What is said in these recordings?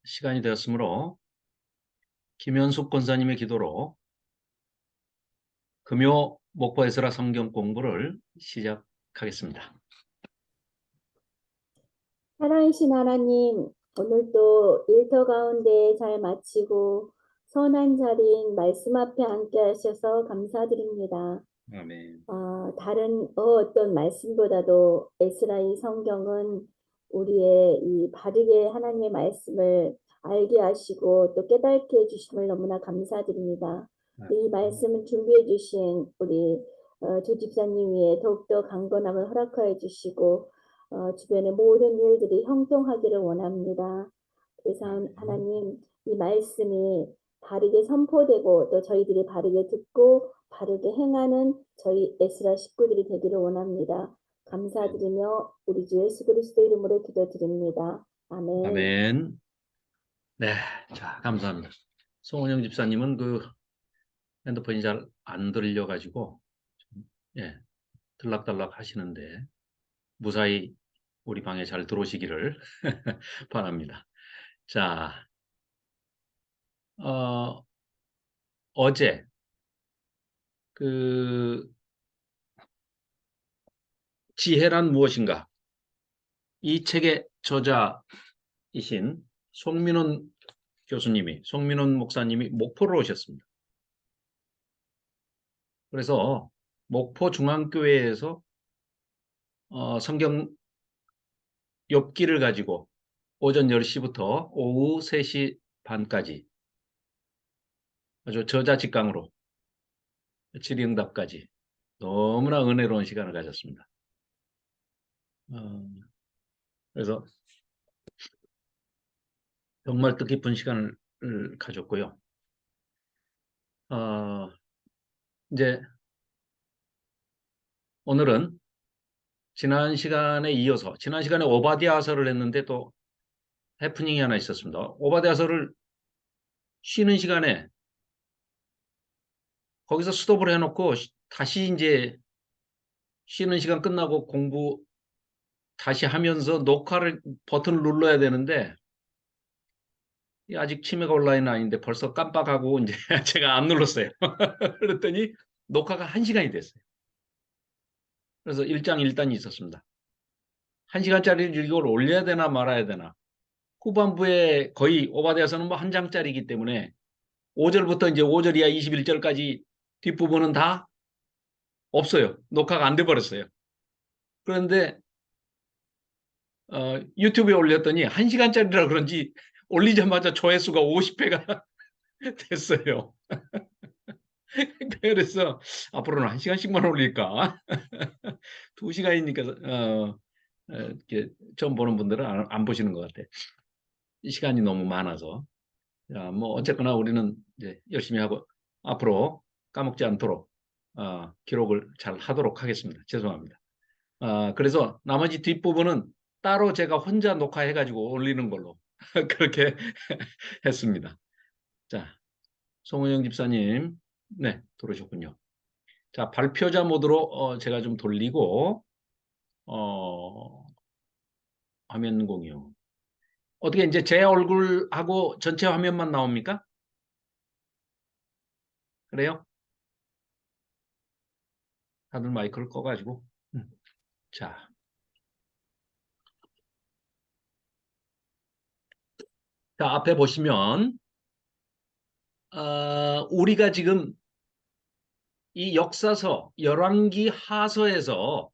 시간이 되었으므로 김현숙 권사님의 기도로 금요 목포 에스라 성경 공부를 시작하겠습니다. 살아계신 하나님, 오늘도 일터 가운데 잘 마치고 선한 자리인 말씀 앞에 앉게 하셔서 감사드립니다. 아멘. 다른 어떤 말씀보다도 에스라의 성경은 우리의 이 바르게 하나님의 말씀을 알게 하시고 또 깨닫게 해주심을 너무나 감사드립니다. 이 말씀을 준비해 주신 우리 조 집사님 위에 더욱더 강건함을 허락하여 주시고 주변의 모든 일들이 형통하기를 원합니다. 그래서 하나님 이 말씀이 바르게 선포되고 또 저희들이 바르게 듣고 바르게 행하는 저희 에스라 식구들이 되기를 원합니다. 감사드리며 우리 주 예수 그리스도 이름으로 기도드립니다. 아멘. 아멘. 네, 자, 감사합니다. 송은영 집사님은 그 핸드폰이 잘 안 들려가지고 예, 들락달락 하시는데 무사히 우리 방에 잘 들어오시기를 바랍니다. 자, 어제 그 지혜란 무엇인가? 이 책의 저자이신 송민원 목사님이 목포로 오셨습니다. 그래서 목포 중앙교회에서 성경 욥기를 가지고 오전 10시부터 오후 3시 반까지 아주 저자직강으로 질의응답까지 너무나 은혜로운 시간을 가졌습니다. 그래서 정말 뜻깊은 시간을 가졌고요. 이제 오늘은 지난 시간에 이어서 지난 시간에 오바댜서를 했는데 또 해프닝이 하나 있었습니다. 오바댜서를 쉬는 시간에 거기서 스톱을 해놓고 다시 이제 쉬는 시간 끝나고 공부 다시 하면서 녹화를 버튼을 눌러야 되는데 아직 치매가 온라인은 아닌데 벌써 깜빡하고 이제 제가 안 눌렀어요. 그랬더니 녹화가 1시간이 됐어요. 그래서 일장일단이 있었습니다. 1시간짜리를 이걸 올려야 되나 말아야 되나. 후반부에 거의 오바댜서는 뭐 한 장짜리이기 때문에 5절부터 이제 5절 이하 21절까지 뒷부분은 다 없어요. 녹화가 안 돼 버렸어요. 그런데 유튜브에 올렸더니 1시간짜리라 그런지 올리자마자 조회수가 50회가 됐어요. 그래서 앞으로는 1시간씩만 올릴까? 2시간이니까 이렇게 처음 보는 분들은 안 보시는 것 같아. 이 시간이 너무 많아서. 자, 뭐 어쨌거나 우리는 이제 열심히 하고 앞으로 까먹지 않도록 기록을 잘 하도록 하겠습니다. 죄송합니다. 그래서 나머지 뒷부분은 따로 제가 혼자 녹화해가지고 올리는 걸로 그렇게 했습니다. 자, 송은영 집사님, 네, 들어오셨군요. 자, 발표자 모드로 제가 좀 돌리고 화면 공유. 어떻게 이제 제 얼굴하고 전체 화면만 나옵니까? 그래요? 다들 마이크를 꺼가지고. 자, 앞에 보시면 우리가 지금 이 역사서 열왕기 하서에서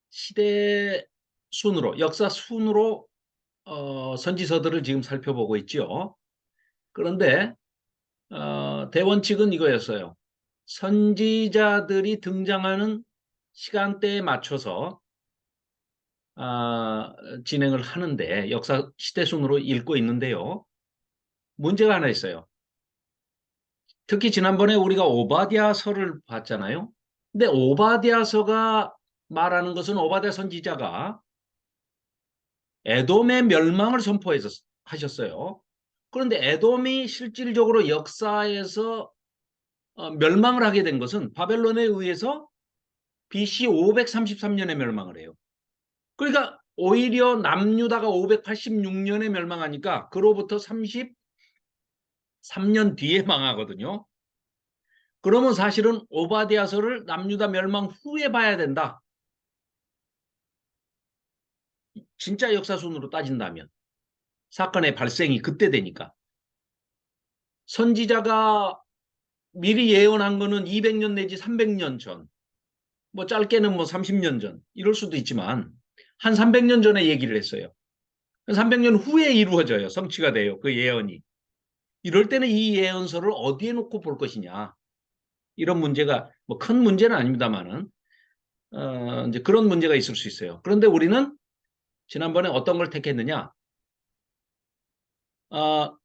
시대 순으로 역사 순으로 선지서들을 지금 살펴보고 있죠. 그런데 대원칙은 이거였어요. 선지자들이 등장하는 시간대에 맞춰서 진행을 하는데 역사 시대 순으로 읽고 있는데요. 문제가 하나 있어요. 특히 지난번에 우리가 오바댜서를 봤잖아요. 근데 오바댜서가 말하는 것은 오바댜 선지자가 에돔의 멸망을 선포하셨어요. 그런데 에돔이 실질적으로 역사에서 멸망을 하게 된 것은 바벨론에 의해서 BC 533년에 멸망을 해요. 그러니까 오히려 남유다가 586년에 멸망하니까 그로부터 33년 뒤에 망하거든요. 그러면 사실은 오바댜서를 남유다 멸망 후에 봐야 된다. 진짜 역사순으로 따진다면. 사건의 발생이 그때 되니까. 선지자가 미리 예언한 거는 200년 내지 300년 전, 뭐 짧게는 뭐 30년 전, 이럴 수도 있지만 한 300년 전에 얘기를 했어요. 300년 후에 이루어져요. 성취가 돼요. 그 예언이. 이럴 때는 이 예언서를 어디에 놓고 볼 것이냐. 이런 문제가 뭐 큰 문제는 아닙니다만은 이제 그런 문제가 있을 수 있어요. 그런데 우리는 지난번에 어떤 걸 택했느냐? 어,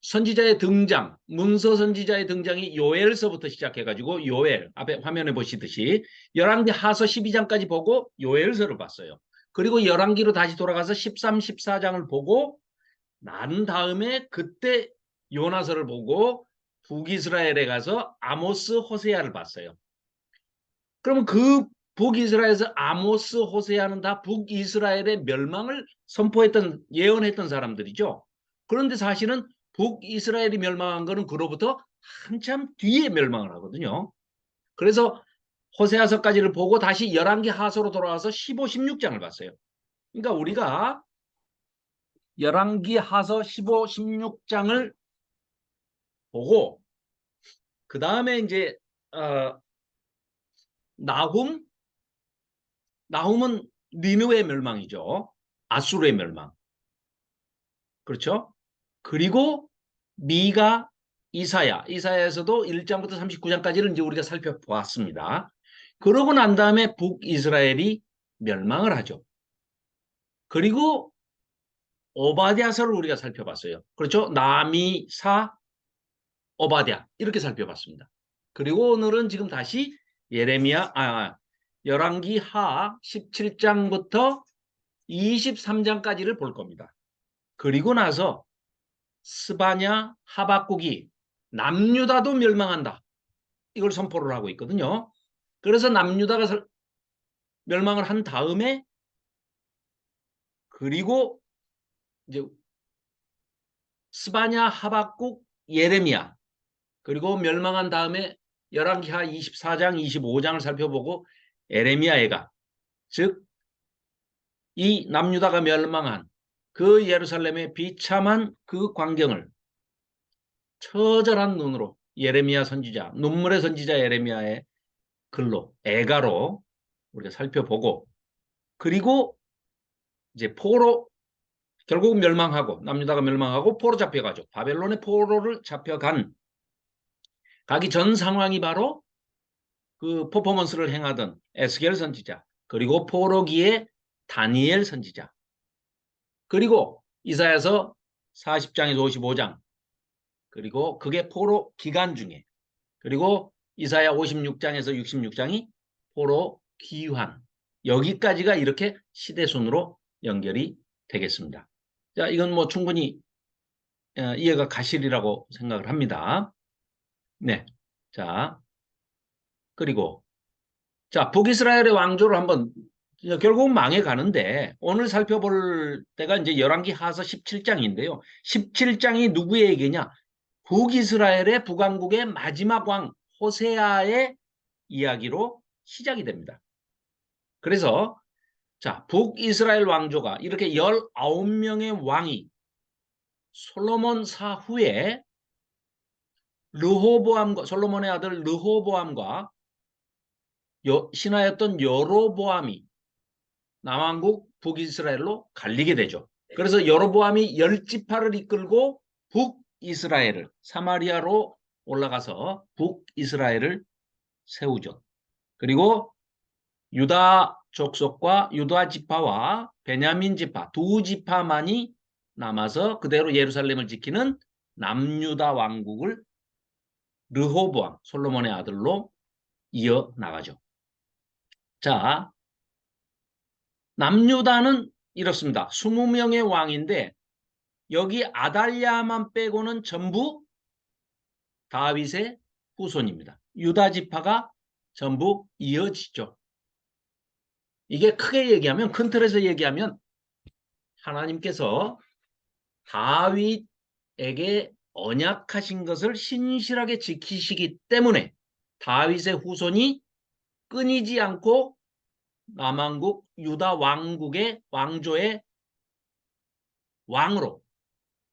선지자의 등장, 문서 선지자의 등장이 요엘서부터 시작해가지고 요엘, 앞에 화면에 보시듯이 열왕기 하서 12장까지 보고 요엘서를 봤어요. 그리고 열왕기로 다시 돌아가서 13, 14장을 보고 난 다음에 그때 요나서를 보고 북이스라엘에 가서 아모스, 호세아를 봤어요. 그러면 그 북이스라엘에서 아모스, 호세아는 다 북이스라엘의 멸망을 선포했던, 예언했던 사람들이죠. 그런데 사실은 북이스라엘이 멸망한 거는 그로부터 한참 뒤에 멸망을 하거든요. 그래서 호세아서까지를 보고 다시 열왕기 하서로 돌아와서 15, 16장을 봤어요. 그러니까 우리가 열왕기 하서 15, 16장을 보고 그 다음에 이제 나훔, 나훔은 니느웨의 멸망이죠. 아수르의 멸망. 그렇죠? 그리고 미가, 이사야, 이사야에서도 1장부터 39장까지를 이제 우리가 살펴보았습니다. 그러고 난 다음에 북이스라엘이 멸망을 하죠. 그리고 오바댜서를 우리가 살펴봤어요. 그렇죠? 나미사, 오바댜 이렇게 살펴봤습니다. 그리고 오늘은 지금 다시 예레미야, 열왕기 하 17장부터 23장까지를 볼 겁니다. 그리고 나서 스바냐, 하박국이 남유다도 멸망한다. 이걸 선포를 하고 있거든요. 그래서 남유다가 멸망을 한 다음에 그리고 이제 스바냐, 하박국, 예레미야 그리고 멸망한 다음에 열왕기하 24장, 25장을 살펴보고 에레미야가 즉 이 남유다가 멸망한 그 예루살렘의 비참한 그 광경을 처절한 눈으로 예레미야 선지자, 눈물의 선지자 예레미야의 글로, 애가로 우리가 살펴보고 그리고 이제 포로 결국 멸망하고 남유다가 멸망하고 포로 잡혀가죠. 바벨론의 포로를 잡혀간 가기 전 상황이 바로 그 퍼포먼스를 행하던 에스겔 선지자 그리고 포로기의 다니엘 선지자 그리고 이사야서 40장에서 55장 그리고 그게 포로 기간 중에 그리고 이사야 56장에서 66장이 포로 귀환 여기까지가 이렇게 시대순으로 연결이 되겠습니다. 자, 이건 뭐 충분히 이해가 가시리라고 생각을 합니다. 네. 자, 그리고 자, 북이스라엘의 왕조를 한번 결국은 망해 가는데 오늘 살펴볼 때가 이제 열왕기 하서 17장인데요. 17장이 누구의 얘기냐? 북이스라엘의 북왕국의 마지막 왕 호세아의 이야기로 시작이 됩니다. 그래서 자, 북이스라엘 왕조가 이렇게 19명의 왕이 솔로몬 사후에 르호보암과 솔로몬의 아들 르호보암과 신하였던 여로보암이 남왕국 북이스라엘로 갈리게 되죠. 그래서 여로보암이 10지파를 이끌고 북이스라엘을 사마리아로 올라가서 북이스라엘을 세우죠. 그리고 유다 족속과 유다 지파와 베냐민 지파 두 지파만이 남아서 그대로 예루살렘을 지키는 남유다 왕국을 르호보암 솔로몬의 아들로 이어나가죠. 자, 남유다는 이렇습니다. 20명의 왕인데 여기 아달랴만 빼고는 전부 다윗의 후손입니다. 유다 지파가 전부 이어지죠. 이게 크게 얘기하면, 큰 틀에서 얘기하면 하나님께서 다윗에게 언약하신 것을 신실하게 지키시기 때문에 다윗의 후손이 끊이지 않고 남왕국 유다 왕국의 왕조의 왕으로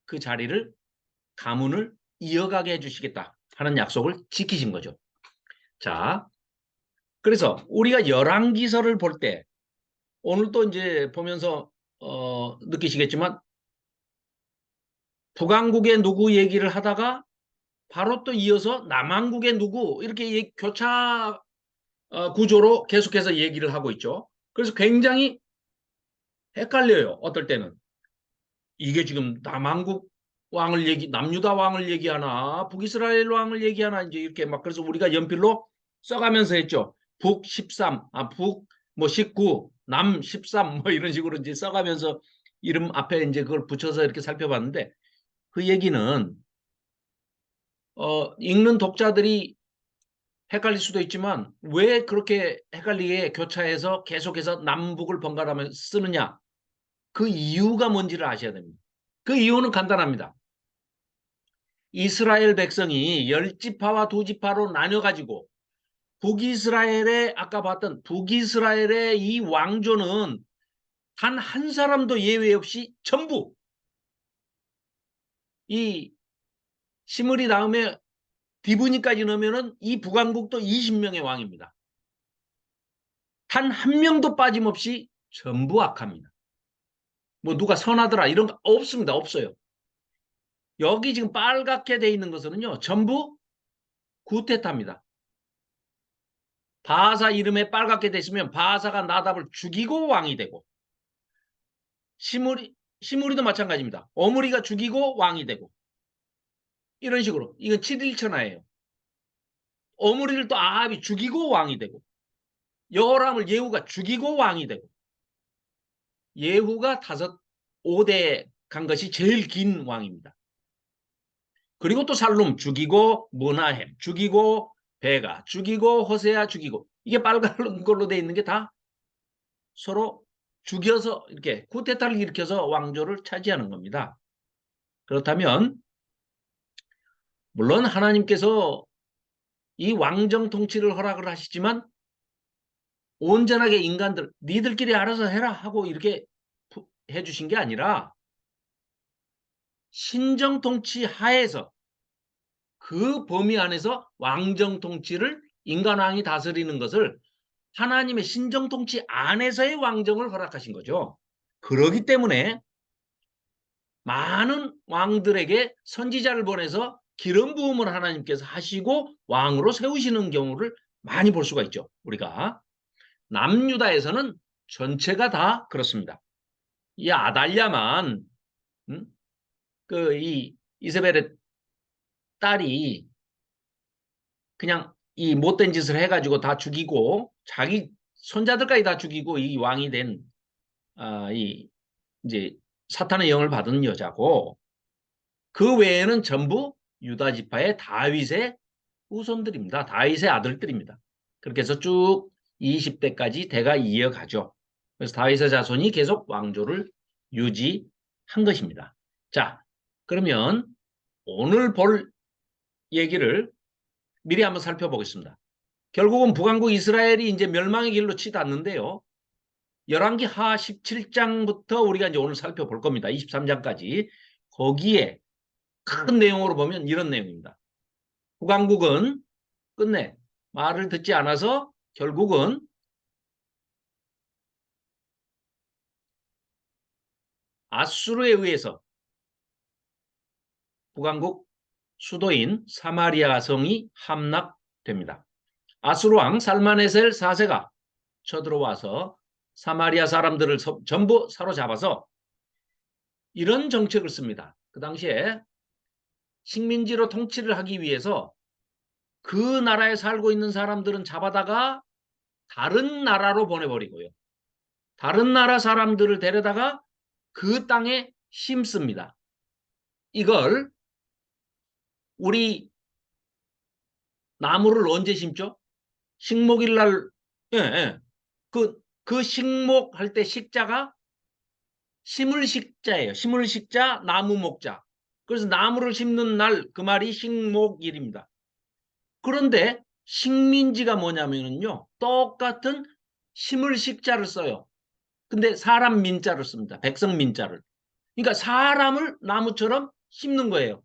그 자리를 가문을 이어가게 해주시겠다 하는 약속을 지키신 거죠. 자, 그래서 우리가 열왕기서를 볼 때 오늘 또 이제 보면서 느끼시겠지만 북왕국의 누구 얘기를 하다가 바로 또 이어서 남왕국의 누구 이렇게 교차 구조로 계속해서 얘기를 하고 있죠. 그래서 굉장히 헷갈려요. 어떨 때는 이게 지금 남왕국 왕을 남유다 왕을 얘기하나 북이스라엘 왕을 얘기하나 이제 이렇게 막 그래서 우리가 연필로 써가면서 했죠. 북 13, 북 뭐 19, 남 13 뭐 이런 식으로 이제 써가면서 이름 앞에 이제 그걸 붙여서 이렇게 살펴봤는데 그 얘기는 읽는 독자들이 헷갈릴 수도 있지만 왜 그렇게 헷갈리게 교차해서 계속해서 남북을 번갈아가면서 쓰느냐 그 이유가 뭔지를 아셔야 됩니다. 그 이유는 간단합니다. 이스라엘 백성이 10지파와 2지파로 나뉘어가지고 북이스라엘의 아까 봤던 북이스라엘의 이 왕조는 단 한 사람도 예외 없이 전부 이 시므리 다음에 디브니까지 넣으면은 이 북왕국도 20명의 왕입니다. 단 한 명도 빠짐없이 전부 악합니다. 뭐 누가 선하더라 이런 거 없습니다. 없어요. 여기 지금 빨갛게 돼 있는 것은요. 전부 구테타입니다. 바하사 이름에 빨갛게 돼 있으면 바하사가 나답을 죽이고 왕이 되고 시므리도 마찬가지입니다. 오므리가 죽이고 왕이 되고 이런 식으로 이건 7일천하예요. 오므리를 또 아합이 죽이고 왕이 되고 여호람을 예후가 죽이고 왕이 되고 예후가 5대 간 것이 제일 긴 왕입니다. 그리고 또 살룸 죽이고 머나헴 죽이고 베가 죽이고 호세아 죽이고 이게 빨간 걸로 돼 있는 게 다 서로 죽여서 이렇게 쿠데타를 일으켜서 왕조를 차지하는 겁니다. 그렇다면 물론 하나님께서 이 왕정 통치를 허락을 하시지만 온전하게 인간들 니들끼리 알아서 해라 하고 이렇게 해주신 게 아니라 신정 통치 하에서 그 범위 안에서 왕정 통치를 인간왕이 다스리는 것을 하나님의 신정 통치 안에서의 왕정을 허락하신 거죠. 그러기 때문에 많은 왕들에게 선지자를 보내서 기름 부음을 하나님께서 하시고 왕으로 세우시는 경우를 많이 볼 수가 있죠. 우리가 남유다에서는 전체가 다 그렇습니다. 이 아달랴만 그 이 이세벨의 딸이 그냥 이 못된 짓을 해가지고 다 죽이고 자기 손자들까지 다 죽이고 이 왕이 된 이 이제 사탄의 영을 받은 여자고 그 외에는 전부 유다 지파의 다윗의 후손들입니다. 다윗의 아들들입니다. 그렇게 해서 쭉 20대까지 대가 이어가죠. 그래서 다윗의 자손이 계속 왕조를 유지한 것입니다. 자, 그러면 오늘 볼 얘기를 미리 한번 살펴보겠습니다. 결국은 북왕국 이스라엘이 이제 멸망의 길로 치닫는데요. 열왕기 하 17장부터 우리가 이제 오늘 살펴볼 겁니다. 23장까지. 거기에 큰 내용으로 보면 이런 내용입니다. 북왕국은 끝내 말을 듣지 않아서 결국은 아수르에 의해서 북왕국 수도인 사마리아 성이 함락됩니다. 아수르 왕 살마네셀 4세가 쳐들어와서 사마리아 사람들을 전부 사로잡아서 이런 정책을 씁니다. 그 당시에 식민지로 통치를 하기 위해서 그 나라에 살고 있는 사람들은 잡아다가 다른 나라로 보내버리고요. 다른 나라 사람들을 데려다가 그 땅에 심습니다. 이걸 우리 나무를 언제 심죠? 식목일 날, 예, 예. 그 그 식목 할 때 식자가 심을 식자예요. 심을 식자, 나무 목자. 그래서 나무를 심는 날 그 말이 식목일입니다. 그런데 식민지가 뭐냐면요. 똑같은 심을 식자를 써요. 근데 사람 민자를 씁니다. 백성 민자를. 그러니까 사람을 나무처럼 심는 거예요.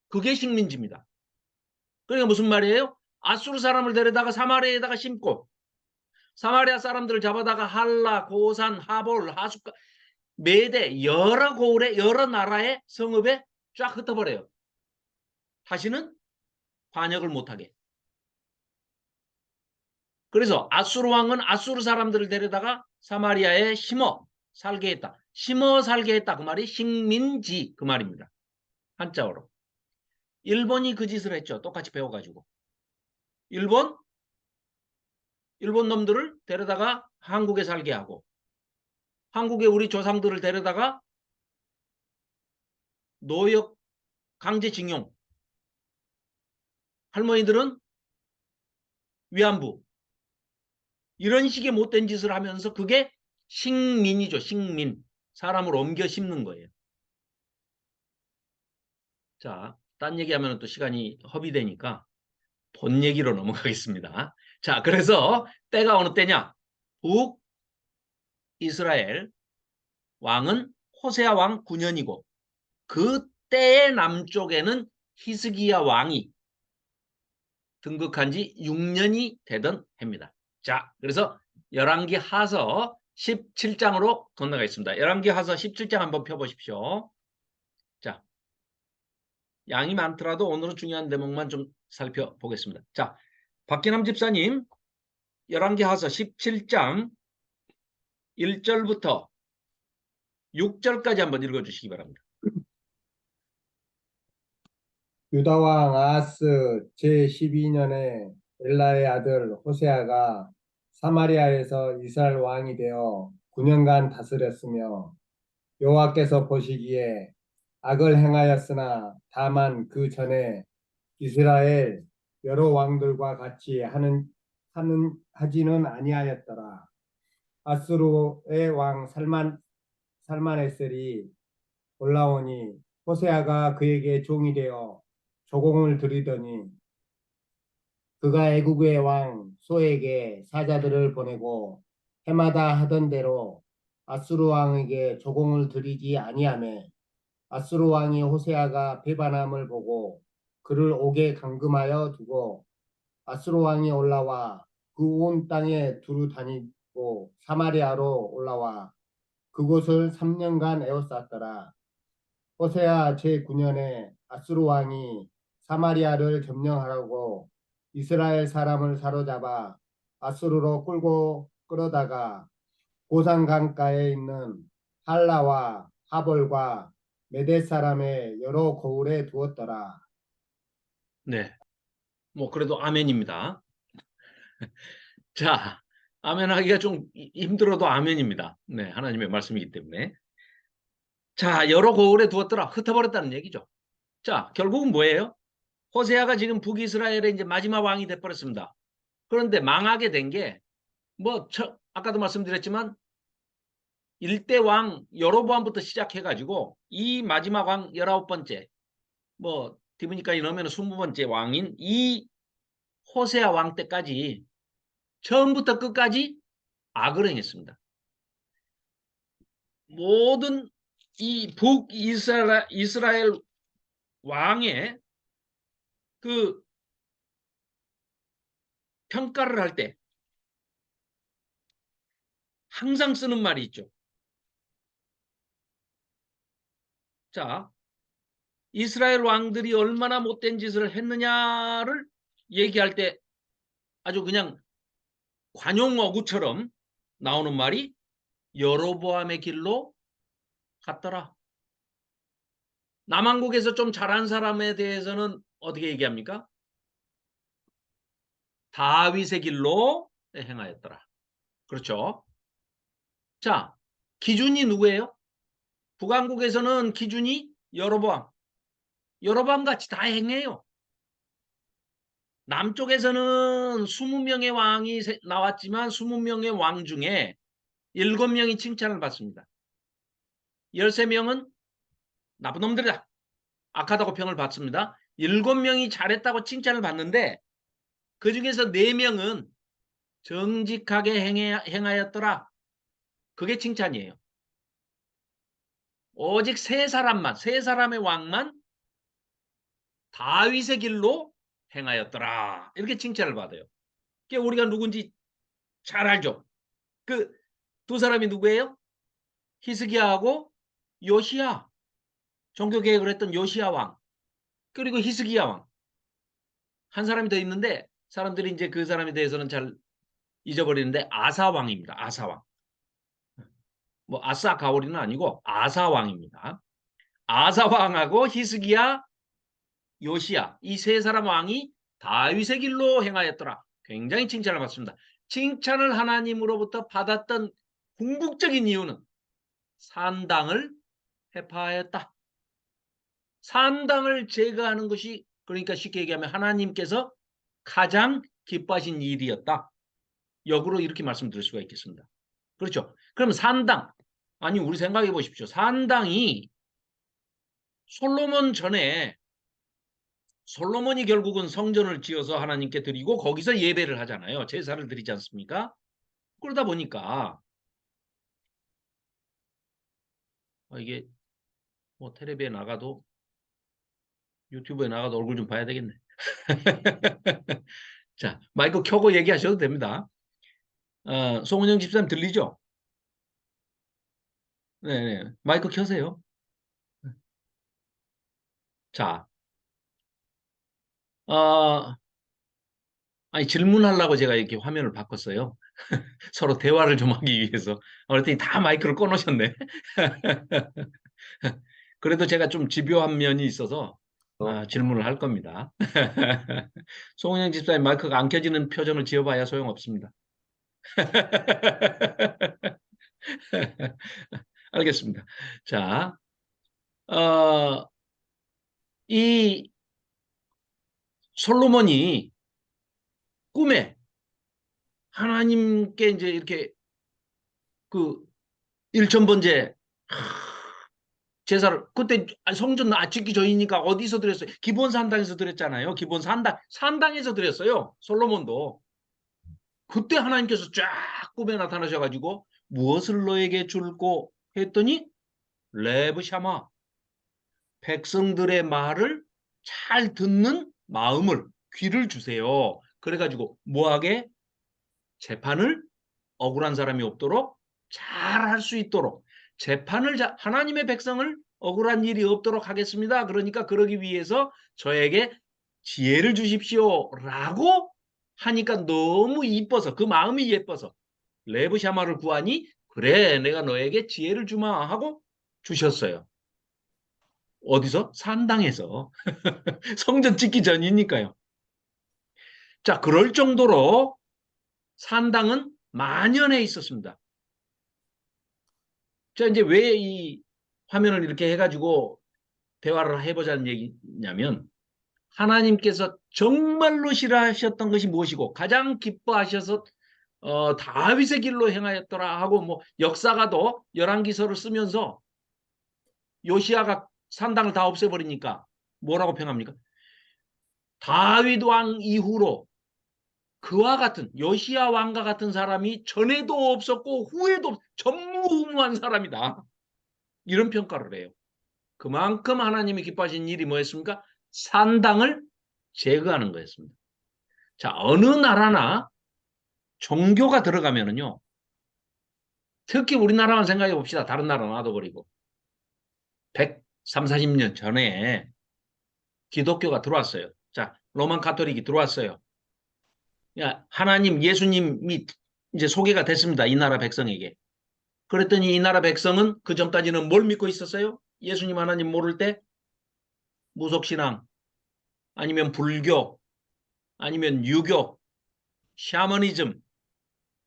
그게 식민지입니다. 그러니까 무슨 말이에요? 아수르 사람을 데려다가 사마리아에다가 심고 사마리아 사람들을 잡아다가 할라, 고산, 하볼, 하숫가, 메대 여러 고을에 여러 나라의 성읍에 쫙 흩어버려요. 다시는 반역을 못하게. 그래서 아수르 왕은 아수르 사람들을 데려다가 사마리아에 심어 살게 했다. 심어 살게 했다. 그 말이 식민지 그 말입니다. 한자어로. 일본이 그 짓을 했죠. 똑같이 배워가지고. 일본 놈들을 데려다가 한국에 살게 하고 한국에 우리 조상들을 데려다가 노역 강제징용 할머니들은 위안부 이런 식의 못된 짓을 하면서 그게 식민이죠. 식민. 사람을 옮겨 심는 거예요. 자, 딴 얘기하면 또 시간이 허비되니까 본 얘기로 넘어가겠습니다. 자, 그래서 때가 어느 때냐? 북이스라엘 왕은 호세아 왕 9년이고 그 때의 남쪽에는 히스기야 왕이 등극한 지 6년이 되던 해입니다. 자, 그래서 열왕기 하서 17장으로 건너가겠습니다. 열왕기 하서 17장 한번 펴보십시오. 자, 양이 많더라도 오늘은 중요한 대목만 좀 살펴보겠습니다. 자, 박기남 집사님, 열왕기 하서 17장 1절부터 6절까지 한번 읽어주시기 바랍니다. 유다왕 아하스 제12년에 엘라의 아들 호세아가 사마리아에서 이스라엘 왕이 되어 9년간 다스렸으며 여호와께서 보시기에 악을 행하였으나 다만 그 전에 이스라엘 여러 왕들과 같이 하지는 아니하였더라. 아수르의 왕 살만에셀이 올라오니 호세아가 그에게 종이 되어 조공을 드리더니 그가 애국의 왕 소에게 사자들을 보내고 해마다 하던 대로 아수르 왕에게 조공을 드리지 아니하매 아수르 왕이 호세아가 배반함을 보고 그를 옥에 감금하여 두고 아수르 왕이 올라와 그 온 땅에 두루 다니고 사마리아로 올라와 그곳을 3년간 에워쌌더라. 호세아 제9년에 아수르 왕이 사마리아를 점령하라고 이스라엘 사람을 사로잡아 아수르로 끌어다가 고산 강가에 있는 할라와 하볼과 메대 사람의 여러 고을에 두었더라. 네, 뭐 그래도 아멘입니다. 자, 아멘 하기가 좀 힘들어도 아멘입니다. 네, 하나님의 말씀이기 때문에. 자, 여러 고을에 두었더라. 흩어버렸다는 얘기죠. 자, 결국은 뭐예요? 호세아가 지금 북이스라엘의 이제 마지막 왕이 돼버렸습니다. 그런데 망하게 된 게, 뭐, 아까도 말씀드렸지만, 일대 왕 여로보암부터 시작해가지고, 이 마지막 왕 19번째, 뭐, 디브니까지 넣으면 20번째 왕인 이 호세아 왕 때까지 처음부터 끝까지 악을 행했습니다. 모든 이 북이스라엘 왕의 그 평가를 할 때 항상 쓰는 말이 있죠. 자, 이스라엘 왕들이 얼마나 못된 짓을 했느냐를 얘기할 때 아주 그냥 관용어구처럼 나오는 말이 여로보암의 길로 갔더라. 남한국에서 좀 잘한 사람에 대해서는 어떻게 얘기합니까? 다윗의 길로 행하였더라. 그렇죠? 자, 기준이 누구예요? 북한국에서는 기준이 여로보암 같이 다 행해요. 남쪽에서는 20명의 왕이 나왔지만 20명의 왕 중에 7명이 칭찬을 받습니다. 13명은 나쁜 놈들이다. 악하다고 평을 받습니다. 7명이 잘했다고 칭찬을 받는데 그 중에서 4명은 정직하게 행하였더라. 그게 칭찬이에요. 오직 세 사람의 왕만 다윗의 길로 행하였더라. 이렇게 칭찬을 받아요. 그게 우리가 누군지 잘 알죠. 그 두 사람이 누구예요? 히스기야하고 요시야. 종교개혁을 했던 요시야 왕. 그리고 히스기야 왕. 한 사람이 더 있는데 사람들이 이제 그 사람에 대해서는 잘 잊어버리는데 아사 왕입니다. 아사 왕. 뭐 아사 가오리는 아니고 아사 왕입니다. 아사 왕하고 히스기야, 요시야 이 세 사람 왕이 다윗의 길로 행하였더라. 굉장히 칭찬을 받습니다. 칭찬을 하나님으로부터 받았던 궁극적인 이유는 산당을 회파하였다. 산당을 제거하는 것이 그러니까 쉽게 얘기하면 하나님께서 가장 기뻐하신 일이었다. 역으로 이렇게 말씀드릴 수가 있겠습니다. 그렇죠? 그럼 산당 아니 우리 생각해 보십시오. 산당이 솔로몬 전에 솔로몬이 결국은 성전을 지어서 하나님께 드리고 거기서 예배를 하잖아요. 제사를 드리지 않습니까? 그러다 보니까 이게 뭐 텔레비에 나가도 유튜브에 나가도 얼굴 좀 봐야 되겠네. 자, 마이크 켜고 얘기하셔도 됩니다. 송은영 집사님 들리죠? 네, 마이크 켜세요. 자, 아니 질문하려고 제가 이렇게 화면을 바꿨어요. 서로 대화를 좀 하기 위해서. 그랬더니 다 마이크를 꺼놓으셨네. 그래도 제가 좀 집요한 면이 있어서 질문을 할 겁니다. 송은영 집사님 마이크가 안 켜지는 표정을 지어봐야 소용없습니다. 알겠습니다. 자, 이 솔로몬이 꿈에 하나님께 이제 이렇게 그 일천번제 제사를 그때 성전 짓기 전이니까 어디서 드렸어요? 기본 산당에서 드렸잖아요. 기본 산당에서 드렸어요. 솔로몬도. 그때 하나님께서 쫙 꿈에 나타나셔가지고 무엇을 너에게 줄고 했더니 레브 샤마 백성들의 말을 잘 듣는 마음을 귀를 주세요. 그래가지고 뭐하게 재판을 억울한 사람이 없도록 잘 할 수 있도록 재판을 하나님의 백성을 억울한 일이 없도록 하겠습니다. 그러니까 그러기 위해서 저에게 지혜를 주십시오. 라고 하니까 너무 이뻐서 그 마음이 예뻐서 레브샤마를 구하니 그래 내가 너에게 지혜를 주마 하고 주셨어요. 어디서? 산당에서. 성전 짓기 전이니까요. 자, 그럴 정도로 산당은 만연해 있었습니다. 자, 이제 왜 이 화면을 이렇게 해가지고 대화를 해보자는 얘기냐면 하나님께서 정말로 싫어하셨던 것이 무엇이고 가장 기뻐하셔서 다윗의 길로 행하였더라 하고 뭐 역사가도 열왕기서를 쓰면서 요시아가 산당을 다 없애버리니까 뭐라고 평합니까? 다윗 왕 이후로 그와 같은 요시아 왕과 같은 사람이 전에도 없었고 후에도 전무후무한 사람이다. 이런 평가를 해요. 그만큼 하나님이 기뻐하신 일이 뭐였습니까? 산당을 제거하는 거였습니다. 자, 어느 나라나 종교가 들어가면은요. 특히 우리나라만 생각해 봅시다. 다른 나라 놔둬버리고. 130, 40년 전에 기독교가 들어왔어요. 자, 로만 가톨릭이 들어왔어요. 야, 하나님, 예수님이 이제 소개가 됐습니다. 이 나라 백성에게. 그랬더니 이 나라 백성은 그 전까지는 뭘 믿고 있었어요? 예수님 하나님 모를 때 무속신앙, 아니면 불교, 아니면 유교, 샤머니즘,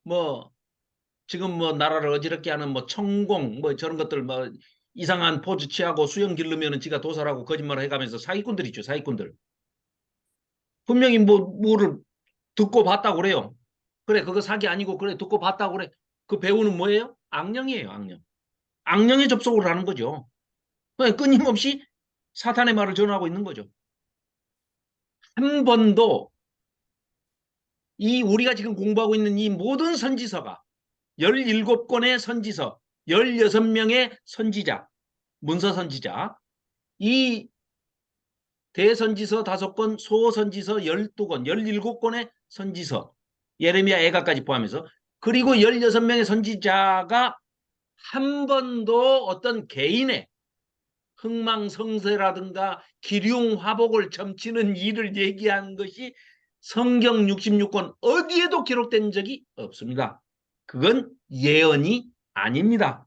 뭐 지금 뭐 나라를 어지럽게 하는 뭐 천공, 뭐 저런 것들 뭐 이상한 포즈 취하고 수영 기르면은 지가 도살하고 거짓말을 해가면서 사기꾼들 있죠, 사기꾼들. 분명히 뭐를 듣고 봤다고 그래요. 그래, 그거 사기 아니고 그래 듣고 봤다고 그래. 그 배우는 뭐예요? 악령이에요, 악령. 악령의 접속을 하는 거죠. 그냥 끊임없이 사탄의 말을 전하고 있는 거죠. 한 번도 이 우리가 지금 공부하고 있는 이 모든 선지서가 17권의 선지서, 16명의 선지자, 문서 선지자, 이 대선지서 5권, 소선지서 12권, 17권의 선지서, 예레미야 애가까지 포함해서, 그리고 16명의 선지자가 한 번도 어떤 개인의 흥망성쇠라든가 기륭화복을 점치는 일을 얘기한 것이 성경 66권 어디에도 기록된 적이 없습니다. 그건 예언이 아닙니다.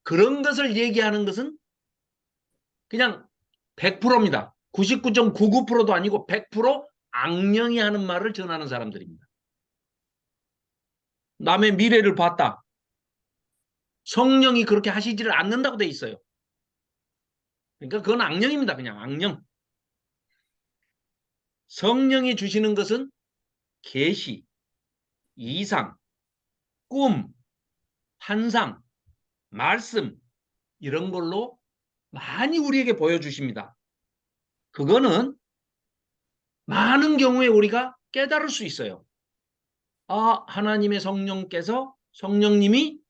그런 것을 얘기하는 것은 그냥 100%입니다. 99.99%도 아니고 100% 악령이 하는 말을 전하는 사람들입니다. 남의 미래를 봤다. 성령이 그렇게 하시지를 않는다고 돼 있어요. 그러니까 그건 악령입니다. 그냥 악령. 성령이 주시는 것은 계시, 이상, 꿈, 환상, 말씀 이런 걸로 많이 우리에게 보여주십니다. 그거는 많은 경우에 우리가 깨달을 수 있어요. 아, 하나님의 성령님이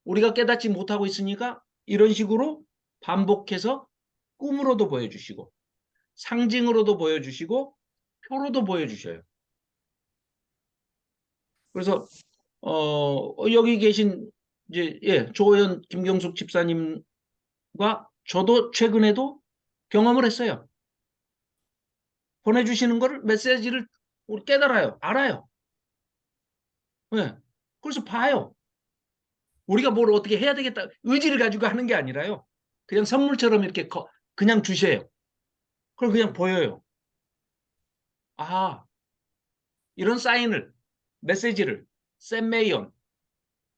우리가 깨닫지 못하고 있으니까 이런 식으로 반복해서 꿈으로도 보여주시고 상징으로도 보여주시고 표로도 보여주셔요. 그래서 여기 계신 이제 조호연 김경숙 집사님과 저도 최근에도 경험을 했어요. 보내주시는 거를 메시지를 우리 깨달아요. 알아요. 네. 그래서 봐요. 우리가 뭘 어떻게 해야 되겠다 의지를 가지고 하는 게 아니라요. 그냥 선물처럼 이렇게 그냥 주셔요. 그럼 그냥 보여요. 아, 이런 사인을 메시지를 샘메이온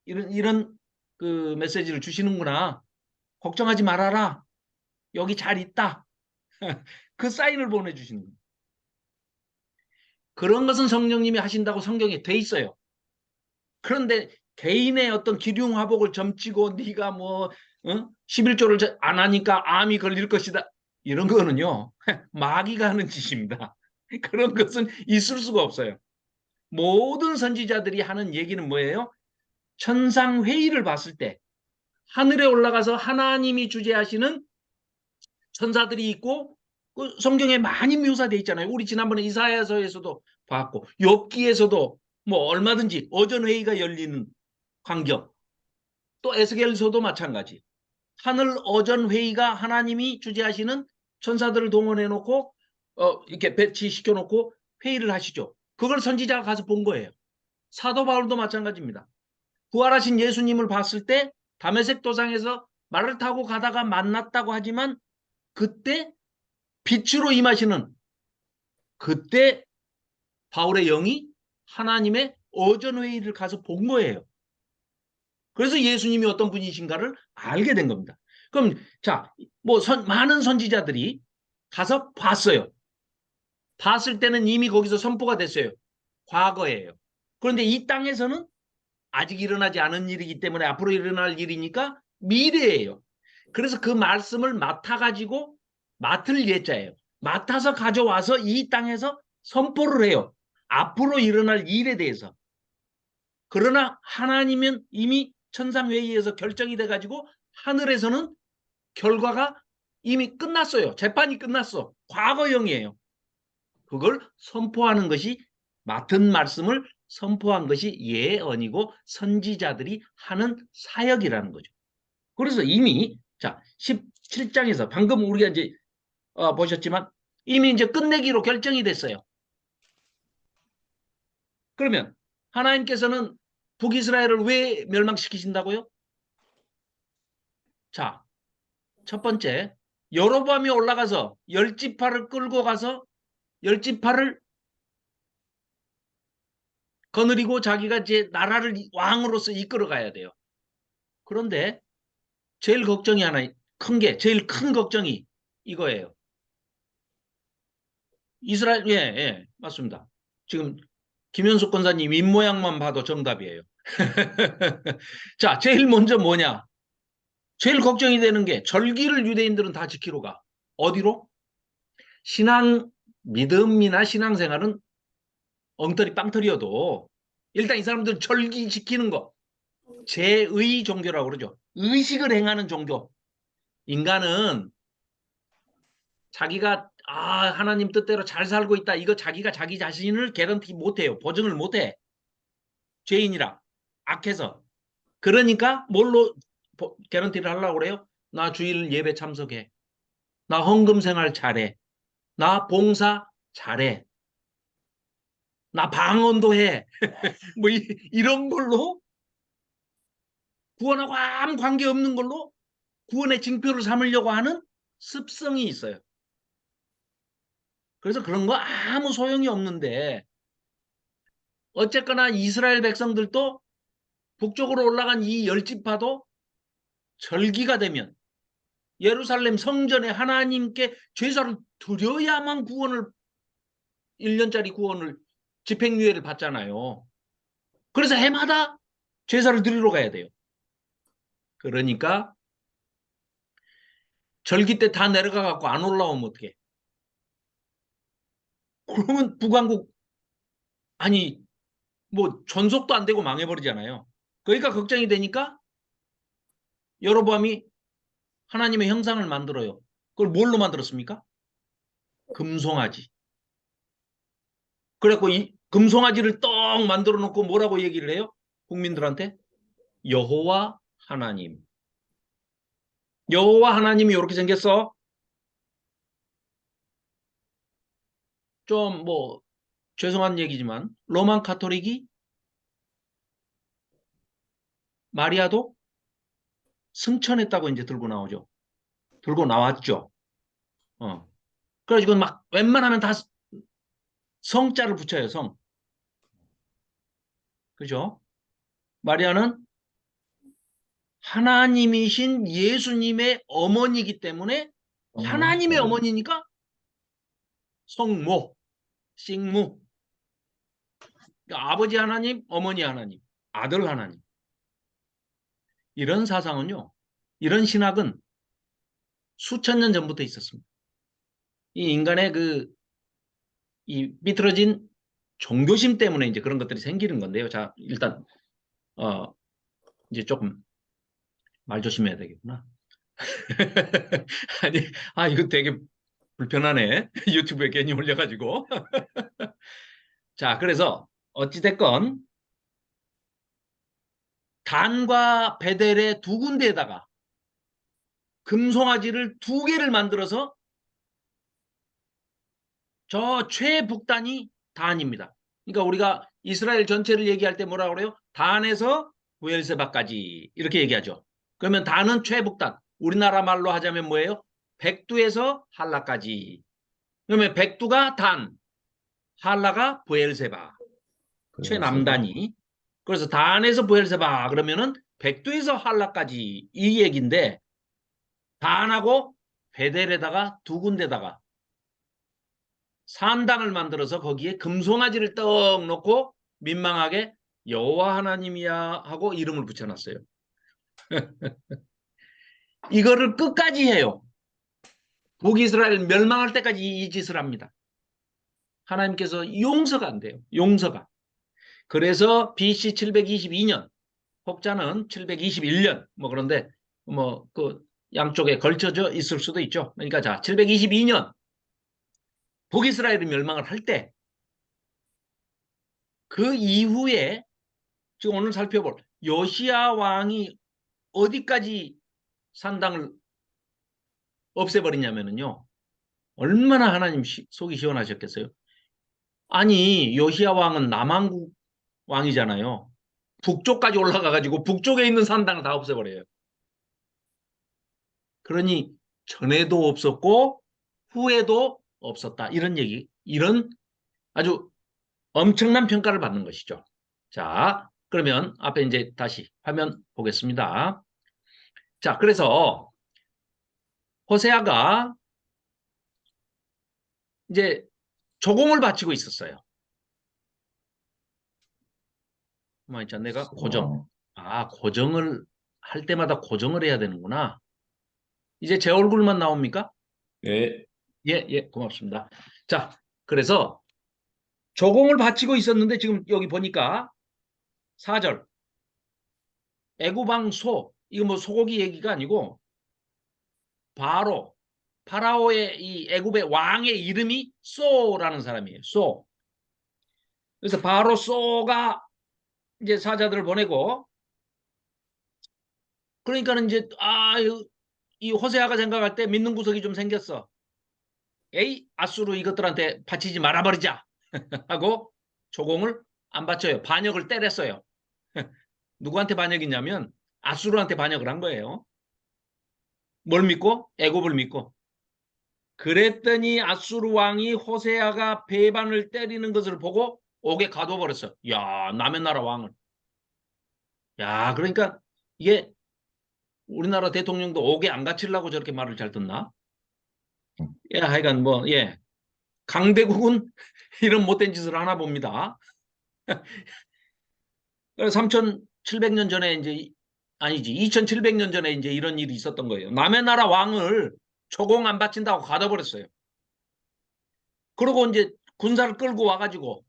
이런 그 메시지를 주시는구나. 걱정하지 말아라. 여기 잘 있다. 그 사인을 보내주시는 거예요. 그런 것은 성령님이 하신다고 성경에 돼 있어요. 그런데 개인의 어떤 기륭화복을 점치고 네가 뭐 11조를 안 하니까 암이 걸릴 것이다. 이런 거는요. 마귀가 하는 짓입니다. 그런 것은 있을 수가 없어요. 모든 선지자들이 하는 얘기는 뭐예요? 천상회의를 봤을 때 하늘에 올라가서 하나님이 주재하시는 천사들이 있고 그 성경에 많이 묘사되어 있잖아요. 우리 지난번에 이사야서에서도 봤고 욥기에서도 뭐 얼마든지 어전회의가 열리는 광경 또 에스겔서도 마찬가지 하늘 어전회의가 하나님이 주재하시는 천사들을 동원해 놓고 이렇게 배치시켜 놓고 회의를 하시죠. 그걸 선지자가 가서 본 거예요. 사도 바울도 마찬가지입니다. 부활하신 예수님을 봤을 때 다메섹 도상에서 말을 타고 가다가 만났다고 하지만 그때 빛으로 임하시는 그때 바울의 영이 하나님의 어전회의를 가서 본 거예요. 그래서 예수님이 어떤 분이신가를 알게 된 겁니다. 그럼 뭐 많은 선지자들이 가서 봤어요. 봤을 때는 이미 거기서 선포가 됐어요. 과거예요. 그런데 이 땅에서는 아직 일어나지 않은 일이기 때문에 앞으로 일어날 일이니까 미래예요. 그래서 그 말씀을 맡아가지고 맡을 예자예요. 맡아서 가져와서 이 땅에서 선포를 해요. 앞으로 일어날 일에 대해서. 그러나 하나님은 이미 천상회의에서 결정이 돼가지고 하늘에서는 결과가 이미 끝났어요. 재판이 끝났어. 과거형이에요. 그걸 선포하는 것이 맡은 말씀을 선포한 것이 예언이고 선지자들이 하는 사역이라는 거죠. 그래서 이미 17장에서 방금 우리가 이제 보셨지만 이미 이제 끝내기로 결정이 됐어요. 그러면 하나님께서는 북이스라엘을 왜 멸망시키신다고요? 자, 첫 번째 여로보암이 올라가서 열지파를 끌고 가서 열지파를 거느리고 자기가 이제 나라를 왕으로서 이끌어 가야 돼요. 그런데 제일 걱정이 하나 제일 큰 걱정이 이거예요. 이스라엘 맞습니다. 지금 김현숙 권사님 입모양만 봐도 정답이에요. 자, 제일 먼저 뭐냐? 제일 걱정이 되는 게 절기를 유대인들은 다 지키러 가. 어디로? 믿음이나 신앙생활은 엉터리 빵터리여도 일단 이 사람들은 절기 지키는 거. 제의 종교라고 그러죠. 의식을 행하는 종교. 인간은 자기가 하나님 뜻대로 잘 살고 있다. 이거 자기가 자기 자신을 개런티 못해요. 보증을 못해. 죄인이라. 악해서. 그러니까 뭘로 개런티를 하려고 그래요? 나 주일 예배 참석해. 나 헌금 생활 잘해. 나 봉사 잘해. 나 방언도 해. 뭐 이런 걸로 구원하고 아무 관계 없는 걸로 구원의 징표를 삼으려고 하는 습성이 있어요. 그래서 그런 거 아무 소용이 없는데 어쨌거나 이스라엘 백성들도 북쪽으로 올라간 이 열 지파도 절기가 되면 예루살렘 성전에 하나님께 제사를 드려야만 구원을 1년짜리 구원을 집행유예를 받잖아요. 그래서 해마다 제사를 드리러 가야 돼요. 그러니까 절기 때 다 내려가 갖고 안 올라오면 어떡해? 그러면 북왕국 아니 뭐 전속도 안 되고 망해버리잖아요. 그러니까 걱정이 되니까 여로보암이 하나님의 형상을 만들어요. 그걸 뭘로 만들었습니까? 금송아지. 그래갖고 이 금송아지를 떡 만들어 놓고 뭐라고 얘기를 해요? 국민들한테 여호와 하나님. 여호와 하나님이 이렇게 생겼어. 좀 뭐 죄송한 얘기지만 로만 카톨릭이 마리아도 승천했다고 이제 들고 나오죠. 들고 나왔죠. 그래가지고 막 웬만하면 다 성자를 붙여요. 성. 그죠? 마리아는 하나님이신 예수님의 어머니이기 때문에 하나님의 어머니니까 성모, 싱무. 그러니까 아버지 하나님, 어머니 하나님, 아들 하나님. 이런 사상은요. 이런 신학은 수천 년 전부터 있었습니다. 이 인간의 이 비틀어진 종교심 때문에 이제 그런 것들이 생기는 건데요. 자, 일단 이제 조금 말 조심해야 되겠구나. 아니, 이거 되게 불편하네. 유튜브에 괜히 올려가지고. 자, 그래서 어찌됐건 단과 베델의 두 군데에다가 금송아지를 두 개를 만들어서 저 최북단이 단입니다. 그러니까 우리가 이스라엘 전체를 얘기할 때 뭐라고 그래요? 단에서 부엘세바까지 이렇게 얘기하죠. 그러면 단은 최북단. 우리나라 말로 하자면 뭐예요? 백두에서 한라까지. 그러면 백두가 단, 한라가 부엘세바. 최남단이. 그래서 단에서 부엘세바 그러면은 백두에서 한라까지 이 얘기인데 단하고 베델에다가 두 군데다가 산당을 만들어서 거기에 금송아지를 떡 놓고 민망하게 여호와 하나님이야 하고 이름을 붙여놨어요. 이거를 끝까지 해요. 북이스라엘 멸망할 때까지 이 짓을 합니다. 하나님께서 용서가 안 돼요. 용서가. 그래서 BC 722년 혹자는 721년 뭐 그런데 뭐 그 양쪽에 걸쳐져 있을 수도 있죠. 그러니까 자 722년 북이스라엘이 멸망을 할 때 그 이후에 지금 오늘 살펴볼 요시야 왕이 어디까지 산당을 없애버리냐면요. 얼마나 하나님 속이 시원하셨겠어요. 아니 요시야 왕은 남한국 왕이잖아요. 북쪽까지 올라가가지고 북쪽에 있는 산당을 다 없애버려요. 그러니 전에도 없었고 후에도 없었다. 이런 얘기, 이런 아주 엄청난 평가를 받는 것이죠. 자, 그러면 앞에 이제 다시 화면 보겠습니다. 자, 그래서 호세아가 이제 조공을 바치고 있었어요. 가만히 있자. 내가 고정. 고정을 할 때마다 고정을 해야 되는구나. 이제 제 얼굴만 나옵니까? 네. 예, 예, 고맙습니다. 자, 그래서 조공을 바치고 있었는데 지금 여기 보니까 4절 애구방 소, 이거 뭐 소고기 얘기가 아니고 파라오의 이 애굽의 왕의 이름이 소라는 사람이에요. 소. 그래서 바로 소가 이제 사자들을 보내고, 그러니까는 이제 이 호세아가 생각할 때 믿는 구석이 좀 생겼어. 에이, 아수르 이것들한테 바치지 말아버리자 하고 조공을 안 바쳐요. 반역을 때렸어요. 누구한테 반역이냐면 아수르한테 반역을 한 거예요. 뭘 믿고? 애굽을 믿고. 그랬더니 아수르 왕이 호세아가 배반을 때리는 것을 보고 옥에 가둬버렸어. 야, 남의 나라 왕을. 야, 그러니까 이게 우리나라 대통령도 옥에 안 갇히려고 저렇게 말을 잘 듣나? 예, 하여간 뭐, 예. 강대국은 이런 못된 짓을 하나 봅니다. 3,700년 전에 이제, 아니지, 2,700년 전에 이제 이런 일이 있었던 거예요. 남의 나라 왕을 조공 안 바친다고 가둬버렸어요. 그리고 이제 군사를 끌고 와가지고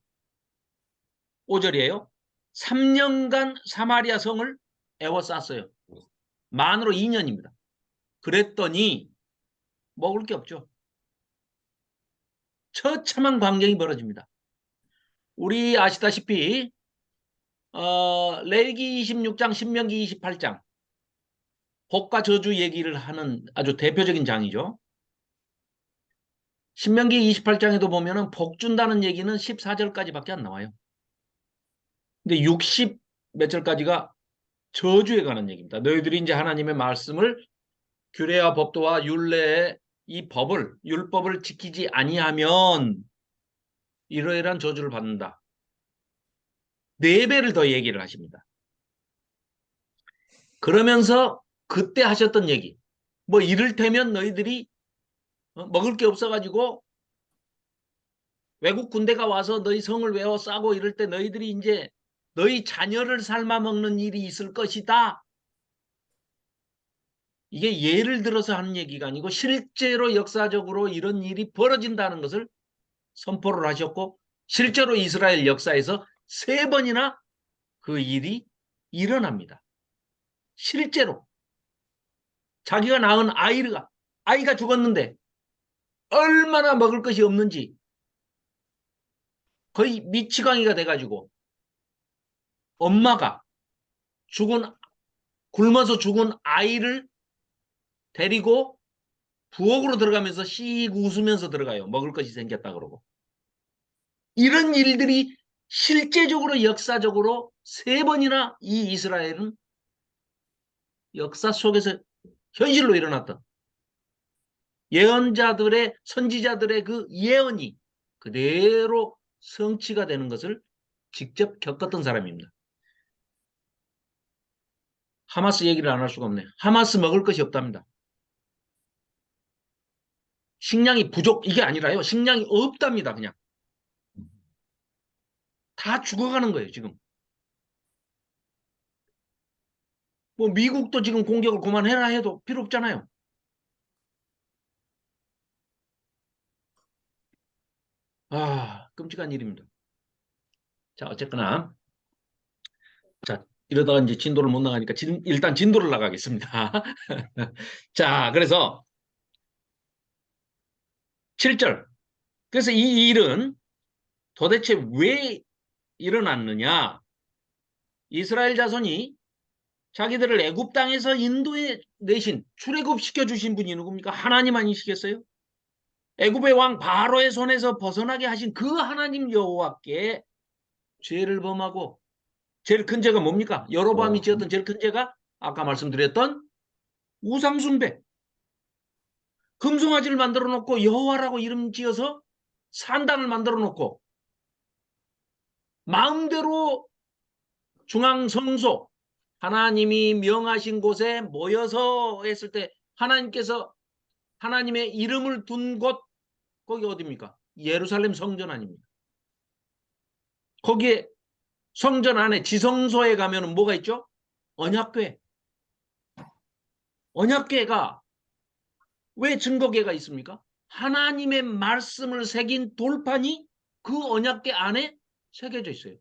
5절이에요. 3년간 사마리아 성을 에워쌌어요. 만으로 2년입니다. 그랬더니 먹을 게 없죠. 처참한 광경이 벌어집니다. 우리 아시다시피 레위기 26장, 신명기 28장 복과 저주 얘기를 하는 아주 대표적인 장이죠. 신명기 28장에도 보면은 복 준다는 얘기는 14절까지밖에 안 나와요. 근데 60 몇 절까지가 저주에 관한 얘기입니다. 너희들이 이제 하나님의 말씀을 규례와 법도와 율례의 이 법을, 율법을 지키지 아니하면 이러이러한 저주를 받는다. 4배를 더 얘기를 하십니다. 그러면서 그때 하셨던 얘기, 뭐 이를테면 너희들이 먹을 게 없어가지고 외국 군대가 와서 너희 성을 외워 싸고 이럴 때 너희들이 이제 너희 자녀를 삶아 먹는 일이 있을 것이다. 이게 예를 들어서 하는 얘기가 아니고 실제로 역사적으로 이런 일이 벌어진다는 것을 선포를 하셨고, 실제로 이스라엘 역사에서 3번이나 그 일이 일어납니다. 실제로 자기가 낳은 아이가 죽었는데 얼마나 먹을 것이 없는지 거의 미치광이가 돼가지고 엄마가 굶어서 죽은 아이를 데리고 부엌으로 들어가면서 씩 웃으면서 들어가요. 먹을 것이 생겼다 그러고. 이런 일들이 실제적으로 역사적으로 3번이나 이 이스라엘은 역사 속에서 현실로 일어났던 예언자들의, 선지자들의 그 예언이 그대로 성취가 되는 것을 직접 겪었던 사람입니다. 하마스 얘기를 안 할 수가 없네. 하마스 먹을 것이 없답니다. 식량이 부족, 이게 아니라요. 식량이 없답니다. 그냥. 다 죽어가는 거예요, 지금. 뭐 미국도 지금 공격을 그만해라 해도 필요 없잖아요. 끔찍한 일입니다. 자, 어쨌거나. 자, 이러다가 이제 진도를 못 나가니까 일단 진도를 나가겠습니다. 자, 그래서 7절. 그래서 이 일은 도대체 왜 일어났느냐? 이스라엘 자손이 자기들을 애굽 땅에서 인도에 내신, 출애굽시켜 주신 분이 누굽니까? 하나님 아니시겠어요? 애굽의 왕 바로의 손에서 벗어나게 하신 그 하나님 여호와께 죄를 범하고, 제일 큰 죄가 뭡니까? 여로보암이 지었던 제일 큰 죄가 아까 말씀드렸던 우상 숭배. 금송아지를 만들어 놓고 여호와라고 이름 지어서 산당을 만들어 놓고 마음대로 중앙 성소, 하나님이 명하신 곳에 모여서 했을 때 하나님께서 하나님의 이름을 둔 곳, 거기 어디입니까? 예루살렘 성전 아닙니까? 거기에 성전 안에 지성소에 가면은 뭐가 있죠? 언약궤. 언약궤가 왜 증거궤가 있습니까? 하나님의 말씀을 새긴 돌판이 그 언약궤 안에 새겨져 있어요.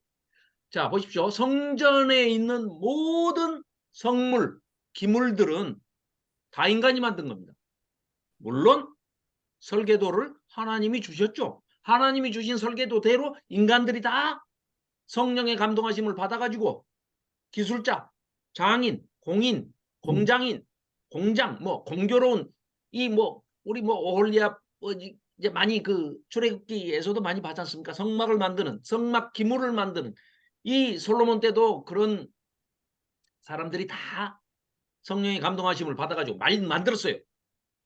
자, 보십시오. 성전에 있는 모든 성물, 기물들은 다 인간이 만든 겁니다. 물론 설계도를 하나님이 주셨죠. 하나님이 주신 설계도대로 인간들이 다 성령의 감동하심을 받아가지고 기술자, 장인, 공인, 공장인, 공장, 뭐 공교로운 이 뭐 우리 뭐 오홀리아 이제 많이 그 출애굽기에서도 많이 봤지 않습니까? 성막을 만드는 성막 기물을 만드는 이 솔로몬 때도 그런 사람들이 다 성령의 감동하심을 받아가지고 많이 만들었어요.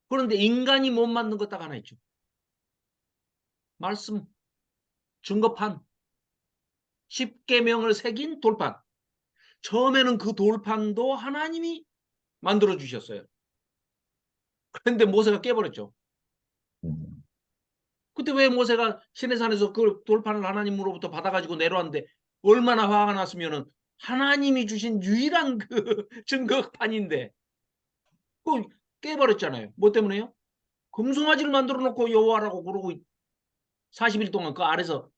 그런데 인간이 못 만든 것 딱 하나 있죠. 말씀, 증거판, 십계명을 새긴 돌판. 처음에는 그 돌판도 하나님이 만들어 주셨어요. 그런데 모세가 깨버렸죠. 그때 왜 모세가 시내산에서 그 돌판을 하나님으로부터 받아가지고 내려왔는데 얼마나 화가 났으면은 하나님이 주신 유일한 그 증거판인데 그걸 깨버렸잖아요. 뭐 때문에요? 금송아지를 만들어 놓고 여호와라고 그러고 40일 동안 그 아래서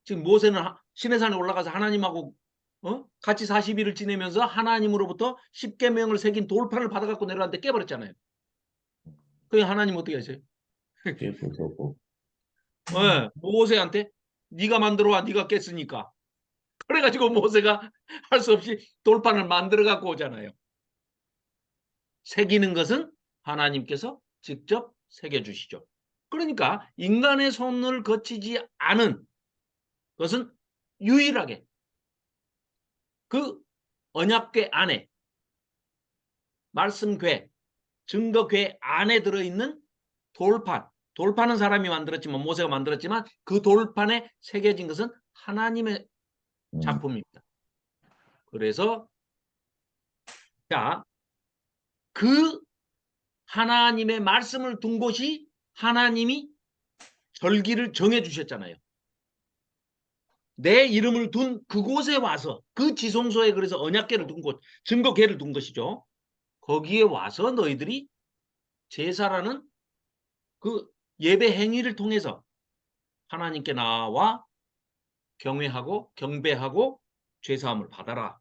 지금 모세는 시내산에 올라가서 하나님하고 같이 40일을 지내면서 하나님으로부터 십계명을 새긴 돌판을 받아갖고 내려왔는데 깨버렸잖아요. 그게 하나님 어떻게 하세요? 네, 모세한테 네가 만들어와 네가 깼으니까 그래가지고 모세가 할 수 없이 돌판을 만들어 갖고 오잖아요. 새기는 것은 하나님께서 직접 새겨주시죠. 그러니까 인간의 손을 거치지 않은 것은 유일하게 그 언약궤 안에 말씀궤, 증거궤 안에 들어있는 돌판. 돌판은 사람이 만들었지만 모세가 만들었지만 그 돌판에 새겨진 것은 하나님의 작품입니다. 그래서 자, 그 하나님의 말씀을 둔 곳이 하나님이 절기를 정해 주셨잖아요. 내 이름을 둔 그곳에 와서 그 지성소에 그래서 언약궤를 둔 곳, 증거궤를 둔 것이죠. 거기에 와서 너희들이 제사라는 그 예배 행위를 통해서 하나님께 나와 경외하고 경배하고 죄사함을 받아라.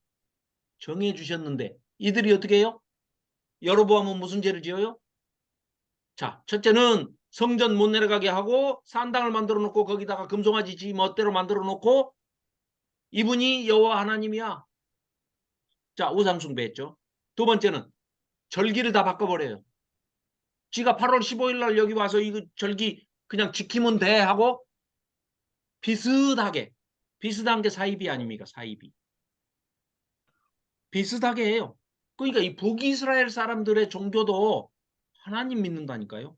정해 주셨는데 이들이 어떻게 해요? 여로보암은 무슨 죄를 지어요? 자, 첫째는 성전 못 내려가게 하고 산당을 만들어 놓고 거기다가 금송아지 지 멋대로 만들어 놓고 이분이 여호와 하나님이야. 자, 우상 숭배했죠. 두 번째는 절기를 다 바꿔버려요. 지가 8월 15일 날 여기 와서 이거 절기 그냥 지키면 돼 하고 비슷하게 비슷한 게 사이비 아닙니까? 사이비. 비슷하게 해요. 그러니까 이 북이스라엘 사람들의 종교도 하나님 믿는다니까요.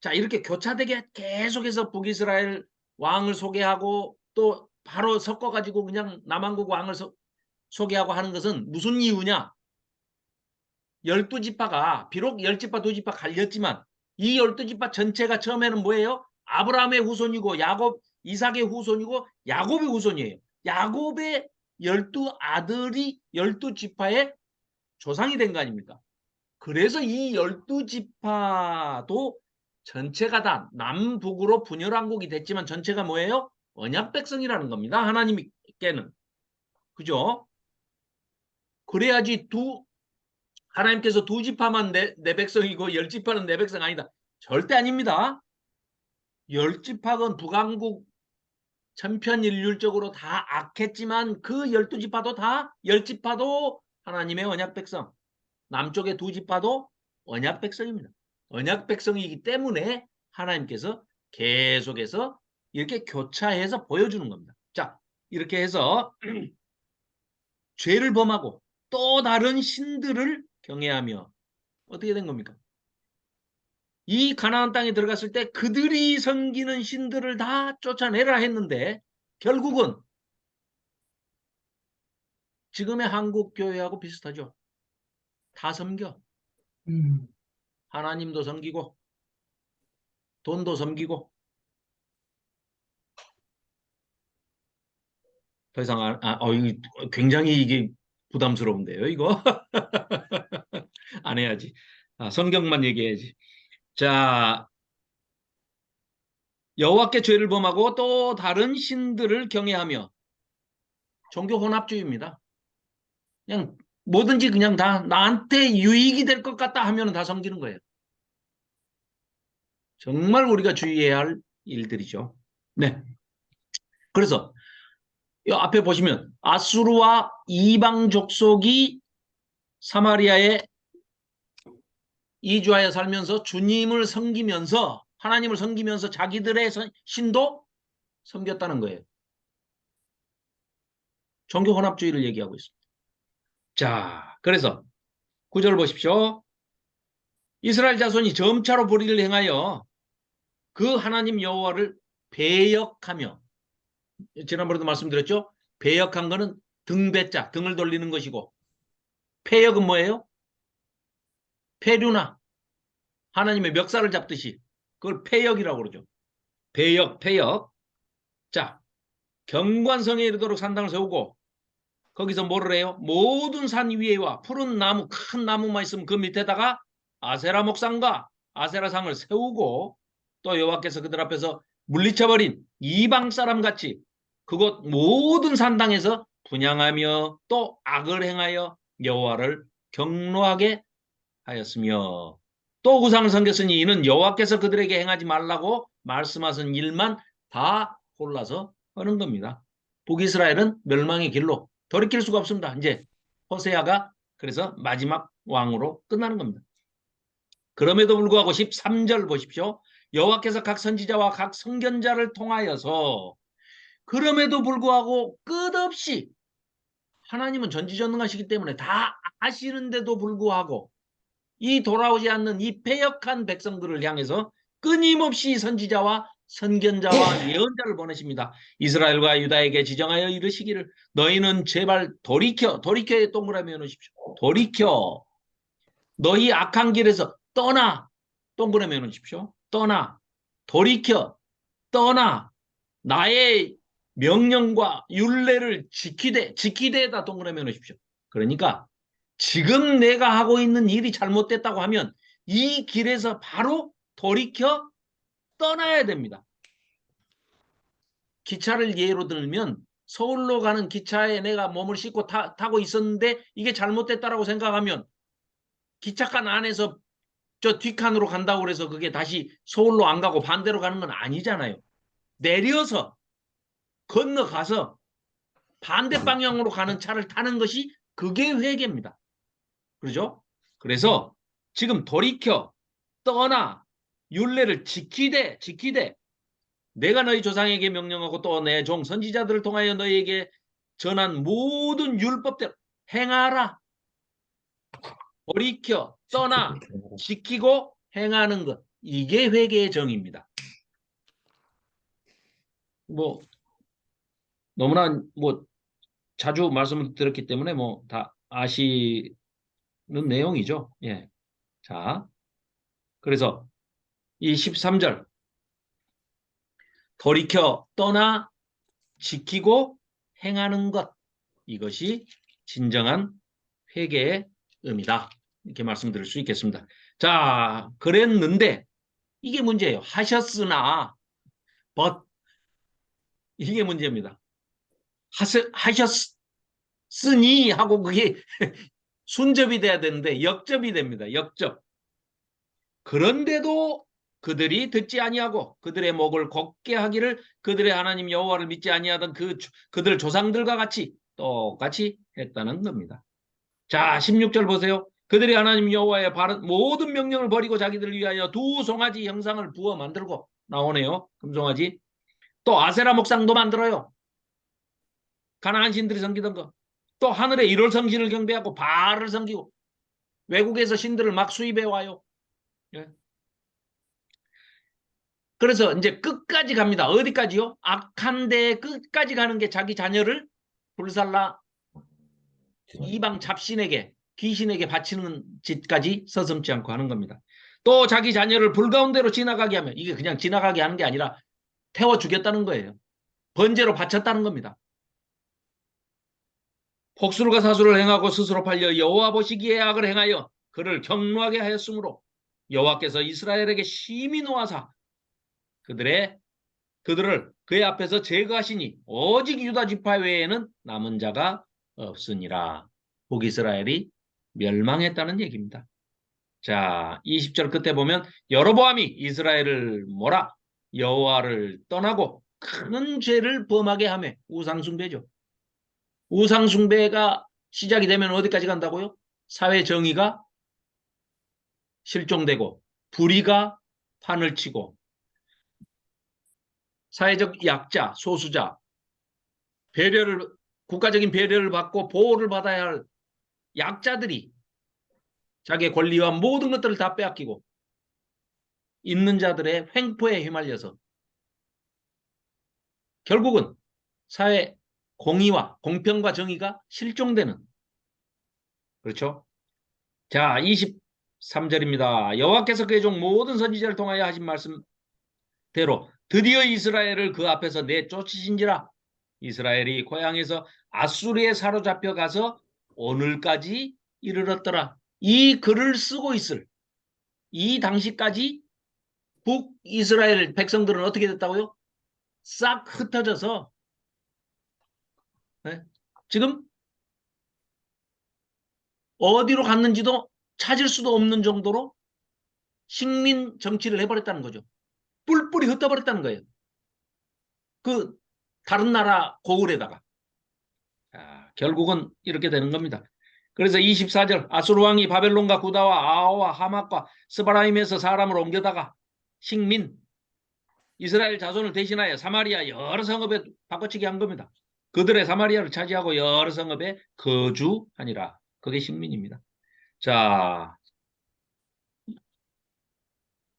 자, 이렇게 교차되게 계속해서 북이스라엘 왕을 소개하고 또 바로 섞어가지고 그냥 남한국 왕을 소개하고 하는 것은 무슨 이유냐? 12지파가 비록 10지파, 2지파 갈렸지만 이 12지파 전체가 처음에는 뭐예요? 아브라함의 후손이고 야곱, 이삭의 후손이고 야곱의 후손이에요. 야곱의 12아들이 12지파의 조상이 된 거 아닙니까? 그래서 이 12지파도 전체가 다 남북으로 분열왕국이 됐지만 전체가 뭐예요? 언약 백성이라는 겁니다. 하나님께는. 그죠? 그래야지 하나님께서 2지파만 내 백성이고 10지파는 내 백성 아니다. 절대 아닙니다. 10지파건 북왕국 천편일률적으로 다 악했지만 그 12지파도 다 10지파도 하나님의 언약 백성. 남쪽의 2지파도 언약 백성입니다. 언약 백성이기 때문에 하나님께서 계속해서 이렇게 교차해서 보여주는 겁니다. 자, 이렇게 해서 죄를 범하고 또 다른 신들을 경외하며 어떻게 된 겁니까? 이 가나안 땅에 들어갔을 때 그들이 섬기는 신들을 다 쫓아내라 했는데 결국은 지금의 한국 교회하고 비슷하죠. 다 섬겨. 하나님도 섬기고 돈도 섬기고 더 이상 이거 굉장히 이게 부담스러운데요, 이거. 안 해야지. 성경만 얘기해야지. 자, 여호와께 죄를 범하고 또 다른 신들을 경외하며 종교 혼합주의입니다. 그냥 뭐든지 그냥 다 나한테 유익이 될 것 같다 하면 다 섬기는 거예요. 정말 우리가 주의해야 할 일들이죠. 네. 그래서 이 앞에 보시면 아수르와 이방 족속이 사마리아에 이주하여 살면서 주님을 섬기면서 하나님을 섬기면서 자기들의 신도 섬겼다는 거예요. 종교 혼합주의를 얘기하고 있습니다. 자, 그래서 9절 보십시오. 이스라엘 자손이 점차로 불의를 행하여 그 하나님 여호와를 배역하며, 지난번에도 말씀드렸죠? 배역한 거는 등배자, 등을 돌리는 것이고, 패역은 뭐예요? 패류나 하나님의 멱살을 잡듯이 그걸 패역이라고 그러죠. 배역, 패역. 자, 경관성에 이르도록 산당을 세우고 거기서 뭐를 해요? 모든 산 위에와 푸른 나무, 큰 나무만 있으면 그 밑에다가 아세라 목상과 아세라상을 세우고 또 여호와께서 그들 앞에서 물리쳐버린 이방 사람 같이 그곳 모든 산당에서 분향하며 또 악을 행하여 여호와를 경노하게 하였으며 또 우상을 섬겼으니 이는 여호와께서 그들에게 행하지 말라고 말씀하신 일만 다 골라서 하는 겁니다. 북이스라엘은 멸망의 길로 돌이킬 수가 없습니다. 이제 호세아가 그래서 마지막 왕으로 끝나는 겁니다. 그럼에도 불구하고 13절 보십시오. 여호와께서 각 선지자와 각 선견자를 통하여서 그럼에도 불구하고 끝없이 하나님은 전지전능하시기 때문에 다 아시는데도 불구하고 이 돌아오지 않는 이 패역한 백성들을 향해서 끊임없이 선지자와 선견자와 예언자를 보내십니다. 이스라엘과 유다에게 지정하여 이르시기를 너희는 제발 돌이켜에 동그라미 해놓으십시오. 돌이켜 너희 악한 길에서 떠나 동그라미 해놓으십시오. 떠나 돌이켜 떠나 나의 명령과 율례를 지키되에다 동그라미 해놓으십시오. 그러니까 지금 내가 하고 있는 일이 잘못됐다고 하면 이 길에서 바로 돌이켜 떠나야 됩니다. 기차를 예로 들면 서울로 가는 기차에 내가 몸을 싣고 타고 있었는데 이게 잘못됐다라고 생각하면 기차칸 안에서 저 뒷칸으로 간다고 그래서 그게 다시 서울로 안 가고 반대로 가는 건 아니잖아요. 내려서 건너가서 반대 방향으로 가는 차를 타는 것이 그게 회개입니다. 그렇죠? 그래서 지금 돌이켜 떠나 율례를 지키되 내가 너희 조상에게 명령하고 또 내 종 선지자들을 통하여 너희에게 전한 모든 율법대로 행하라. 돌이켜 떠나 지키고 행하는 것. 이게 회개의 정의입니다. 뭐 너무나 뭐 자주 말씀을 드렸기 때문에 뭐 다 아시는 내용이죠. 예. 자, 그래서 이 13절 돌이켜 떠나 지키고 행하는 것 이것이 진정한 회개의 의미다. 이렇게 말씀드릴 수 있겠습니다. 자, 그랬는데 이게 문제예요. 하셨으나 but 이게 문제입니다. 하셨으니 하고 그게 순접이 돼야 되는데 역접이 됩니다. 역접. 그런데도 그들이 듣지 아니하고 그들의 목을 곧게 하기를 그들의 하나님 여호와를 믿지 아니하던 그들 조상들과 같이 똑같이 했다는 겁니다. 자, 16절 보세요. 그들이 하나님 여호와의 바른 모든 명령을 버리고 자기들을 위하여 두 송아지 형상을 부어 만들고 나오네요. 금송아지. 또 아세라 목상도 만들어요. 가나안 신들이 섬기던 거. 또 하늘의 1월 성신을 경배하고 바알을 섬기고 외국에서 신들을 막 수입해 와요. 예. 그래서 이제 끝까지 갑니다. 어디까지요? 악한 데에 끝까지 가는 게 자기 자녀를 불살라 이방 잡신에게 귀신에게 바치는 짓까지 서슴지 않고 하는 겁니다. 또 자기 자녀를 불 가운데로 지나가게 하면 이게 그냥 지나가게 하는 게 아니라 태워 죽였다는 거예요. 번제로 바쳤다는 겁니다. 폭술과 사수를 행하고 스스로 팔려 여호와 보시기에 악을 행하여 그를 경노하게 하였으므로 여호와께서 이스라엘에게 심히 노하사 그들을 그의 앞에서 제거하시니 오직 유다 지파 외에는 남은 자가 없으니라. 북이스라엘이 멸망했다는 얘기입니다. 자, 20절 끝에 보면 여로보암이 이스라엘을 몰아 여호와를 떠나고 큰 죄를 범하게 하며 우상숭배죠. 우상숭배가 시작이 되면 어디까지 간다고요? 사회 정의가 실종되고 불의가 판을 치고 사회적 약자, 소수자, 국가적인 배려를 받고 보호를 받아야 할 약자들이 자기의 권리와 모든 것들을 다 빼앗기고 있는 자들의 횡포에 휘말려서 결국은 사회 공의와 공평과 정의가 실종되는, 그렇죠? 자, 23절입니다. 여호와께서 그의 종 모든 선지자를 통하여 하신 말씀대로 드디어 이스라엘을 그 앞에서 내쫓으신지라. 이스라엘이 고향에서 아수르에 사로잡혀 가서 오늘까지 이르렀더라. 이 글을 쓰고 있을 이 당시까지 북이스라엘 백성들은 어떻게 됐다고요? 싹 흩어져서, 네? 지금 어디로 갔는지도 찾을 수도 없는 정도로 식민 정치를 해버렸다는 거죠. 뿔뿔이 흩어버렸다는 거예요. 그 다른 나라 고을에다가. 자, 결국은 이렇게 되는 겁니다. 그래서 24절 아수르 왕이 바벨론과 구다와 아오와 하맛과 스바라임에서 사람을 옮겨다가 식민 이스라엘 자손을 대신하여 사마리아 여러 성읍에 바꿔치기 한 겁니다. 그들의 사마리아를 차지하고 여러 성읍에 거주하니라. 그게 식민입니다. 자,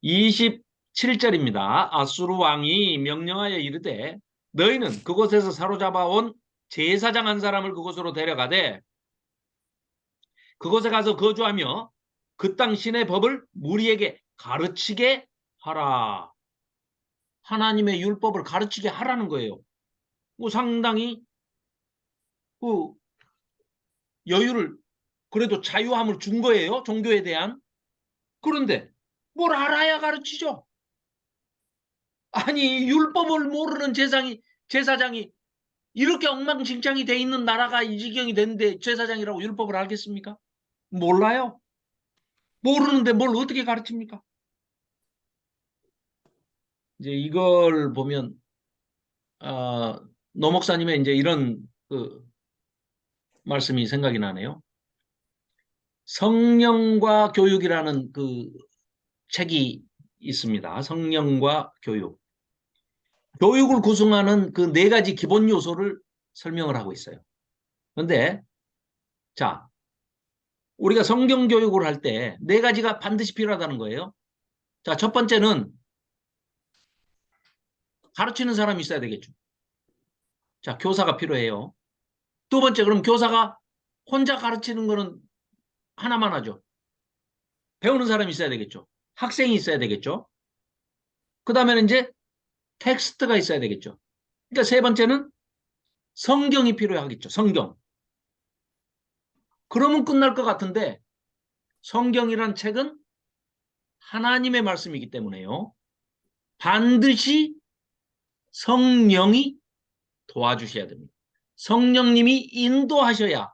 27절입니다. 아수르 왕이 명령하여 이르되 너희는 그곳에서 사로잡아온 제사장 한 사람을 그곳으로 데려가되 그곳에 가서 거주하며 그 땅 신의 법을 무리에게 가르치게 하라. 하나님의 율법을 가르치게 하라는 거예요. 뭐 상당히 그 여유를, 그래도 자유함을 준 거예요. 종교에 대한. 그런데 뭘 알아야 가르치죠. 아니 율법을 모르는 제사장이 이렇게 엉망진창이 돼 있는 나라가 이 지경이 됐는데 제사장이라고 율법을 알겠습니까? 몰라요. 모르는데 뭘 어떻게 가르칩니까? 이제 이걸 보면 노 목사님의 이제 이런 그 말씀이 생각이 나네요. 성령과 교육이라는 그 책이 있습니다. 성령과 교육. 교육을 구성하는 그 네 가지 기본 요소를 설명을 하고 있어요. 그런데 자, 우리가 성경 교육을 할 때 네 가지가 반드시 필요하다는 거예요. 자, 첫 번째는 가르치는 사람이 있어야 되겠죠. 자, 교사가 필요해요. 두 번째, 그럼 교사가 혼자 가르치는 거는 하나만 하죠. 배우는 사람이 있어야 되겠죠. 학생이 있어야 되겠죠. 그 다음에는 이제 텍스트가 있어야 되겠죠. 그러니까 세 번째는 성경이 필요하겠죠. 성경. 그러면 끝날 것 같은데 성경이란 책은 하나님의 말씀이기 때문에요. 반드시 성령이 도와주셔야 됩니다. 성령님이 인도하셔야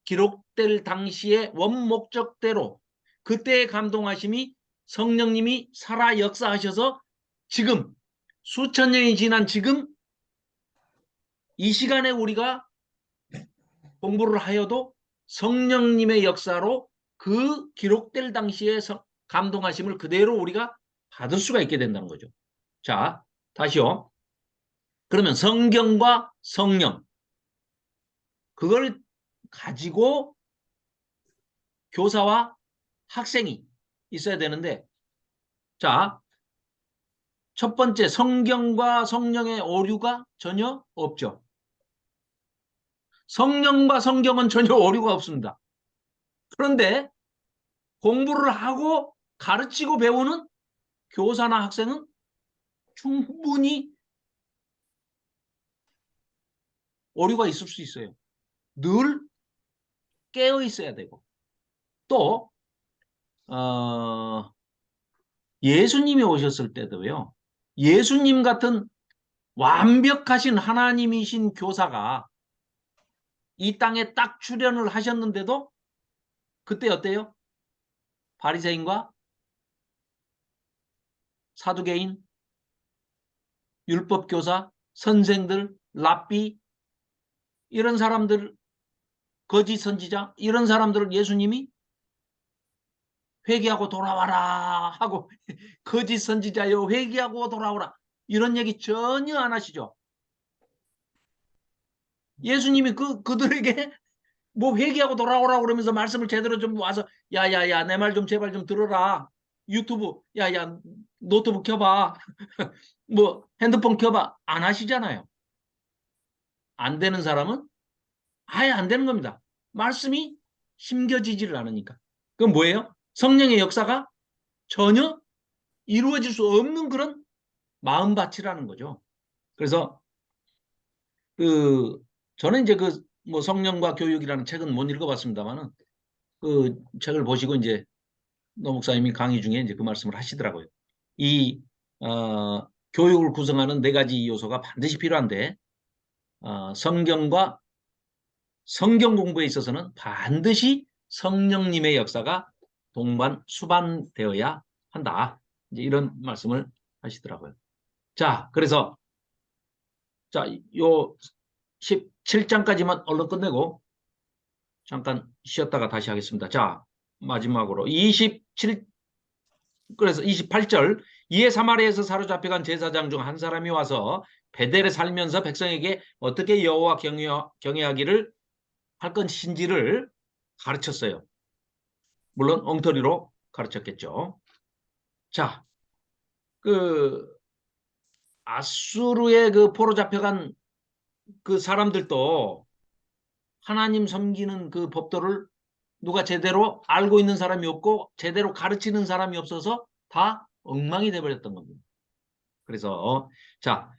기록될 당시의 원목적대로 그때의 감동하심이 성령님이 살아 역사하셔서 지금 수천 년이 지난 지금 이 시간에 우리가 공부를 하여도 성령님의 역사로 그 기록될 당시의 감동하심을 그대로 우리가 받을 수가 있게 된다는 거죠. 자, 다시요. 그러면 성경과 성령 그걸 가지고 교사와 학생이 있어야 되는데 자, 첫 번째 성경과 성령의 오류가 전혀 없죠. 성령과 성경은 전혀 오류가 없습니다. 그런데 공부를 하고 가르치고 배우는 교사나 학생은 충분히 오류가 있을 수 있어요. 늘 깨어 있어야 되고 또 예수님이 오셨을 때도요. 예수님 같은 완벽하신 하나님이신 교사가 이 땅에 딱 출현을 하셨는데도 그때 어때요? 바리새인과 사두개인, 율법교사, 선생들, 랍비 이런 사람들, 거짓 선지자 이런 사람들을 예수님이 회개하고 돌아와라 하고 거짓 선지자여 회개하고 돌아오라 이런 얘기 전혀 안 하시죠. 예수님이 그들에게 뭐 회개하고 돌아오라 그러면서 말씀을 제대로 좀 와서 야야야 내 말 좀 제발 좀 들어라. 유튜브 야야 노트북 켜봐. 뭐 핸드폰 켜봐. 안 하시잖아요. 안 되는 사람은 아예 안 되는 겁니다. 말씀이 심겨지지를 않으니까. 그건 뭐예요? 성령의 역사가 전혀 이루어질 수 없는 그런 마음밭이라는 거죠. 그래서 저는 이제 뭐 성령과 교육이라는 책은 못 읽어봤습니다만은 그 책을 보시고 이제 노 목사님이 강의 중에 이제 그 말씀을 하시더라고요. 이 교육을 구성하는 4가지 요소가 반드시 필요한데 성경과 성경 공부에 있어서는 반드시 성령님의 역사가 동반 수반되어야 한다. 이제 이런 말씀을 하시더라고요. 자, 그래서 요 17장까지만 얼른 끝내고 잠깐 쉬었다가 다시 하겠습니다. 자, 마지막으로 그래서 28절 이에 사마리아에서 사로잡혀간 제사장 중 한 사람이 와서 베델에 살면서 백성에게 어떻게 여호와 경외하기를 할 것인지를 가르쳤어요. 물론 엉터리로 가르쳤겠죠. 자, 아수르의 포로 잡혀간 그 사람들도 하나님 섬기는 그 법도를 누가 제대로 알고 있는 사람이 없고 제대로 가르치는 사람이 없어서 다 엉망이 돼버렸던 겁니다. 그래서 자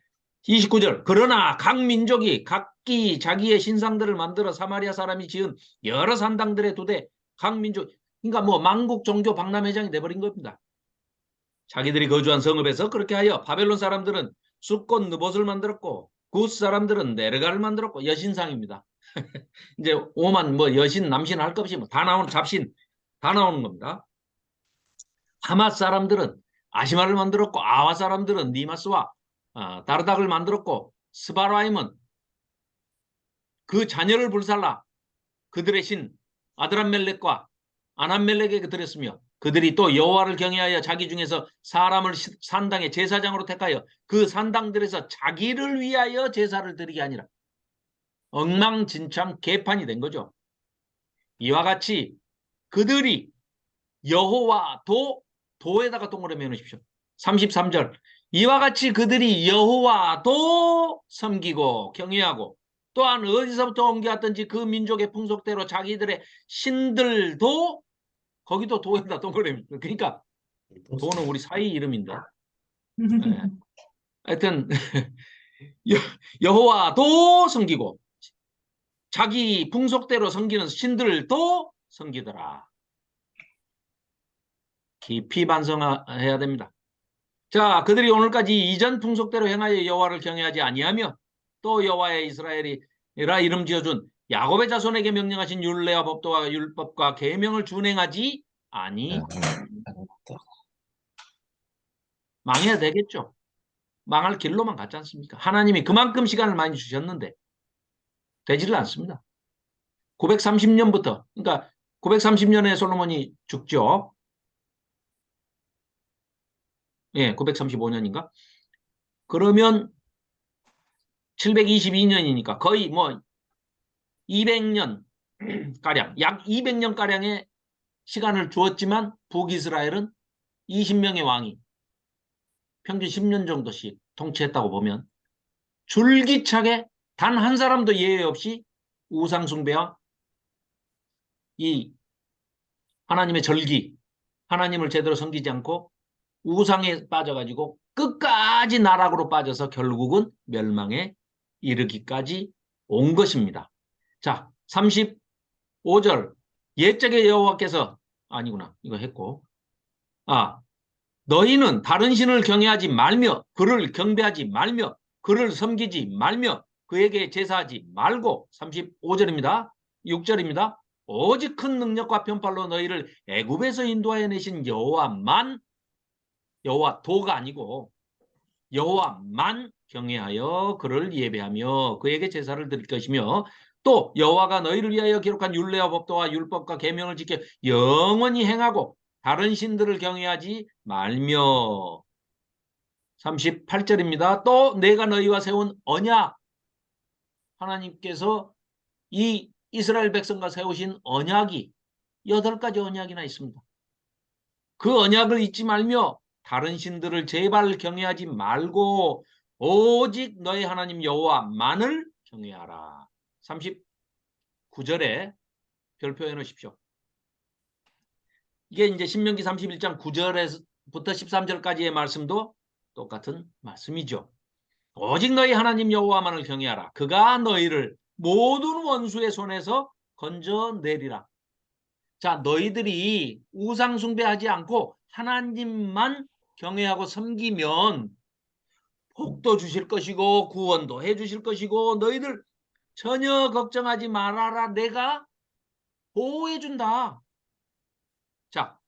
29절 그러나 각 민족이 각기 자기의 신상들을 만들어 사마리아 사람이 지은 여러 산당들에 두되 각 민족 그러니까 뭐 만국 종교 박람회장이 돼버린 겁니다. 자기들이 거주한 성읍에서 그렇게 하여 바벨론 사람들은 숫꽃 느봇을 만들었고 구스 사람들은 네르가를 만들었고 여신상입니다. 이제 오만 뭐 여신 남신 할 것 없이 뭐 다 나오는 잡신 다 나오는 겁니다. 하맛 사람들은 아시마를 만들었고 아와 사람들은 니마스와 다르닥을 만들었고 스바라임은 그 자녀를 불살라 그들의 신 아드람멜렉과 아남멜렉에게 드렸으며 그들이 또 여호와를 경외하여 자기 중에서 사람을 산당의 제사장으로 택하여 그 산당들에서 자기를 위하여 제사를 드리게 하니라. 엉망진창 개판이 된 거죠. 이와 같이 그들이 여호와 도에다가 동그라미 해놓으십시오. 33절 이와 같이 그들이 여호와도 섬기고 경외하고 또한 어디서부터 옮겨왔든지 그 민족의 풍속대로 자기들의 신들도 거기도 도에다 동그라미. 그러니까 도는 우리 사이 이름인데. 네. 하여튼 여호와도 섬기고 자기 풍속대로 섬기는 신들도 섬기더라. 깊이 반성해야 됩니다. 자, 그들이 오늘까지 이전 풍속대로 행하여 여호와를 경외하지 아니하며 또 여호와의 이스라엘이라 이름 지어준 야곱의 자손에게 명령하신 율례와 법도와 율법과 계명을 준행하지 아니 망해야 되겠죠. 망할 길로만 갔지 않습니까? 하나님이 그만큼 시간을 많이 주셨는데 되지를 않습니다. 930년부터 그러니까 930년에 솔로몬이 죽죠. 예, 935년인가? 그러면 722년이니까 거의 뭐 200년 가량, 약 200년 가량의 시간을 주었지만 북이스라엘은 20명의 왕이 평균 10년 정도씩 통치했다고 보면 줄기차게 단 한 사람도 예외 없이 우상숭배와 이 하나님의 절기, 하나님을 제대로 섬기지 않고 우상에 빠져가지고 끝까지 나락으로 빠져서 결국은 멸망에 이르기까지 온 것입니다. 자, 35절 옛적의 여호와께서 아니구나. 이거 했고. 너희는 다른 신을 경외하지 말며 그를 경배하지 말며 그를 섬기지 말며 그에게 제사하지 말고 35절입니다. 6절입니다. 오직 큰 능력과 편팔로 너희를 애굽에서 인도하여 내신 여호와만 여호와도가 아니고 여호와만 경외하여 그를 예배하며 그에게 제사를 드릴 것이며 또 여호와가 너희를 위하여 기록한 율례와 법도와 율법과 계명을 지켜 영원히 행하고 다른 신들을 경외하지 말며 38절입니다. 또 내가 너희와 세운 언약 하나님께서 이 이스라엘 백성과 세우신 언약이 8가지 언약이나 있습니다. 그 언약을 잊지 말며 다른 신들을 제발 경외하지 말고 오직 너희 하나님 여호와만을 경외하라. 39절에 별표해 놓으십시오. 이게 이제 신명기 31장 9절부터 13절까지의 말씀도 똑같은 말씀이죠. 오직 너희 하나님 여호와만을 경외하라. 그가 너희를 모든 원수의 손에서 건져내리라. 자, 너희들이 우상 숭배하지 않고 하나님만 경외하고 섬기면 복도 주실 것이고 구원도 해 주실 것이고 너희들 전혀 걱정하지 말아라. 내가 보호해 준다. 자,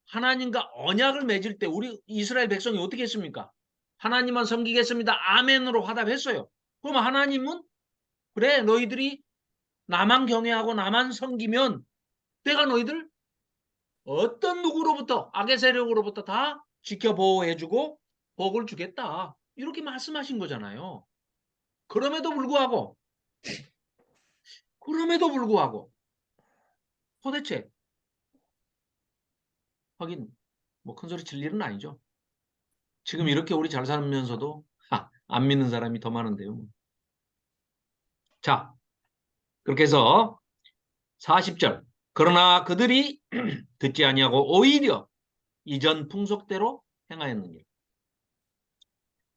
하나님과 언약을 맺을 때 우리 이스라엘 백성이 어떻게 했습니까? 하나님만 섬기겠습니다. 아멘으로 화답했어요. 그럼 하나님은 그래 너희들이 나만 경외하고 나만 섬기면 내가 너희들 어떤 누구로부터 악의 세력으로부터 다 지켜보호해주고 복을 주겠다. 이렇게 말씀하신 거잖아요. 그럼에도 불구하고 도대체 하긴 뭐 큰소리 칠 일은 아니죠. 지금 이렇게 우리 잘 살면서도 안 믿는 사람이 더 많은데요. 자, 그렇게 해서 40절 그러나 그들이 듣지 아니하고 오히려 이전 풍속대로 행하였느니라.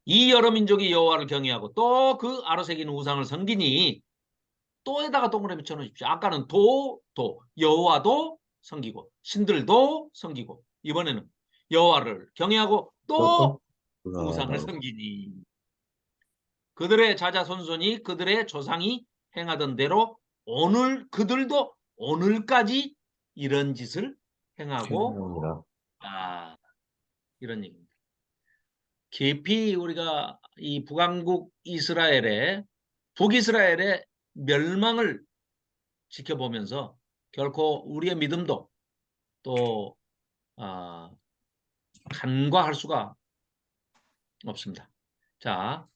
이 여러 민족이 여호와를 경외하고 또 그 아로새긴 우상을 섬기니 또에다가 동그라미 쳐놓으십시오. 아까는 여호와도 섬기고 신들도 섬기고 이번에는 여호와를 경외하고 또 우상을 섬기니 그들의 자자손손이 그들의 조상이 행하던 대로 그들도 오늘까지 이런 짓을 행하고 이런 얘기입니다. 깊이 우리가 이 북이스라엘의 멸망을 지켜보면서 결코 우리의 믿음도 또 간과할 수가 없습니다. 자,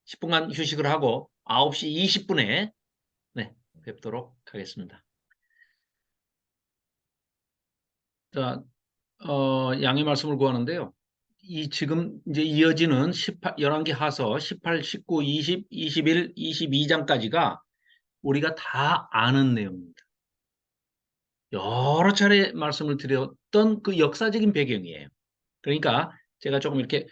10분간 휴식을 하고 9시 20분에 뵙도록 하겠습니다. 자, 양해 말씀을 구하는데요. 지금 이제 이어지는 11기 하서 18, 19, 20, 21, 22장까지가 우리가 다 아는 내용입니다. 여러 차례 말씀을 드렸던 그 역사적인 배경이에요. 그러니까 제가 조금 이렇게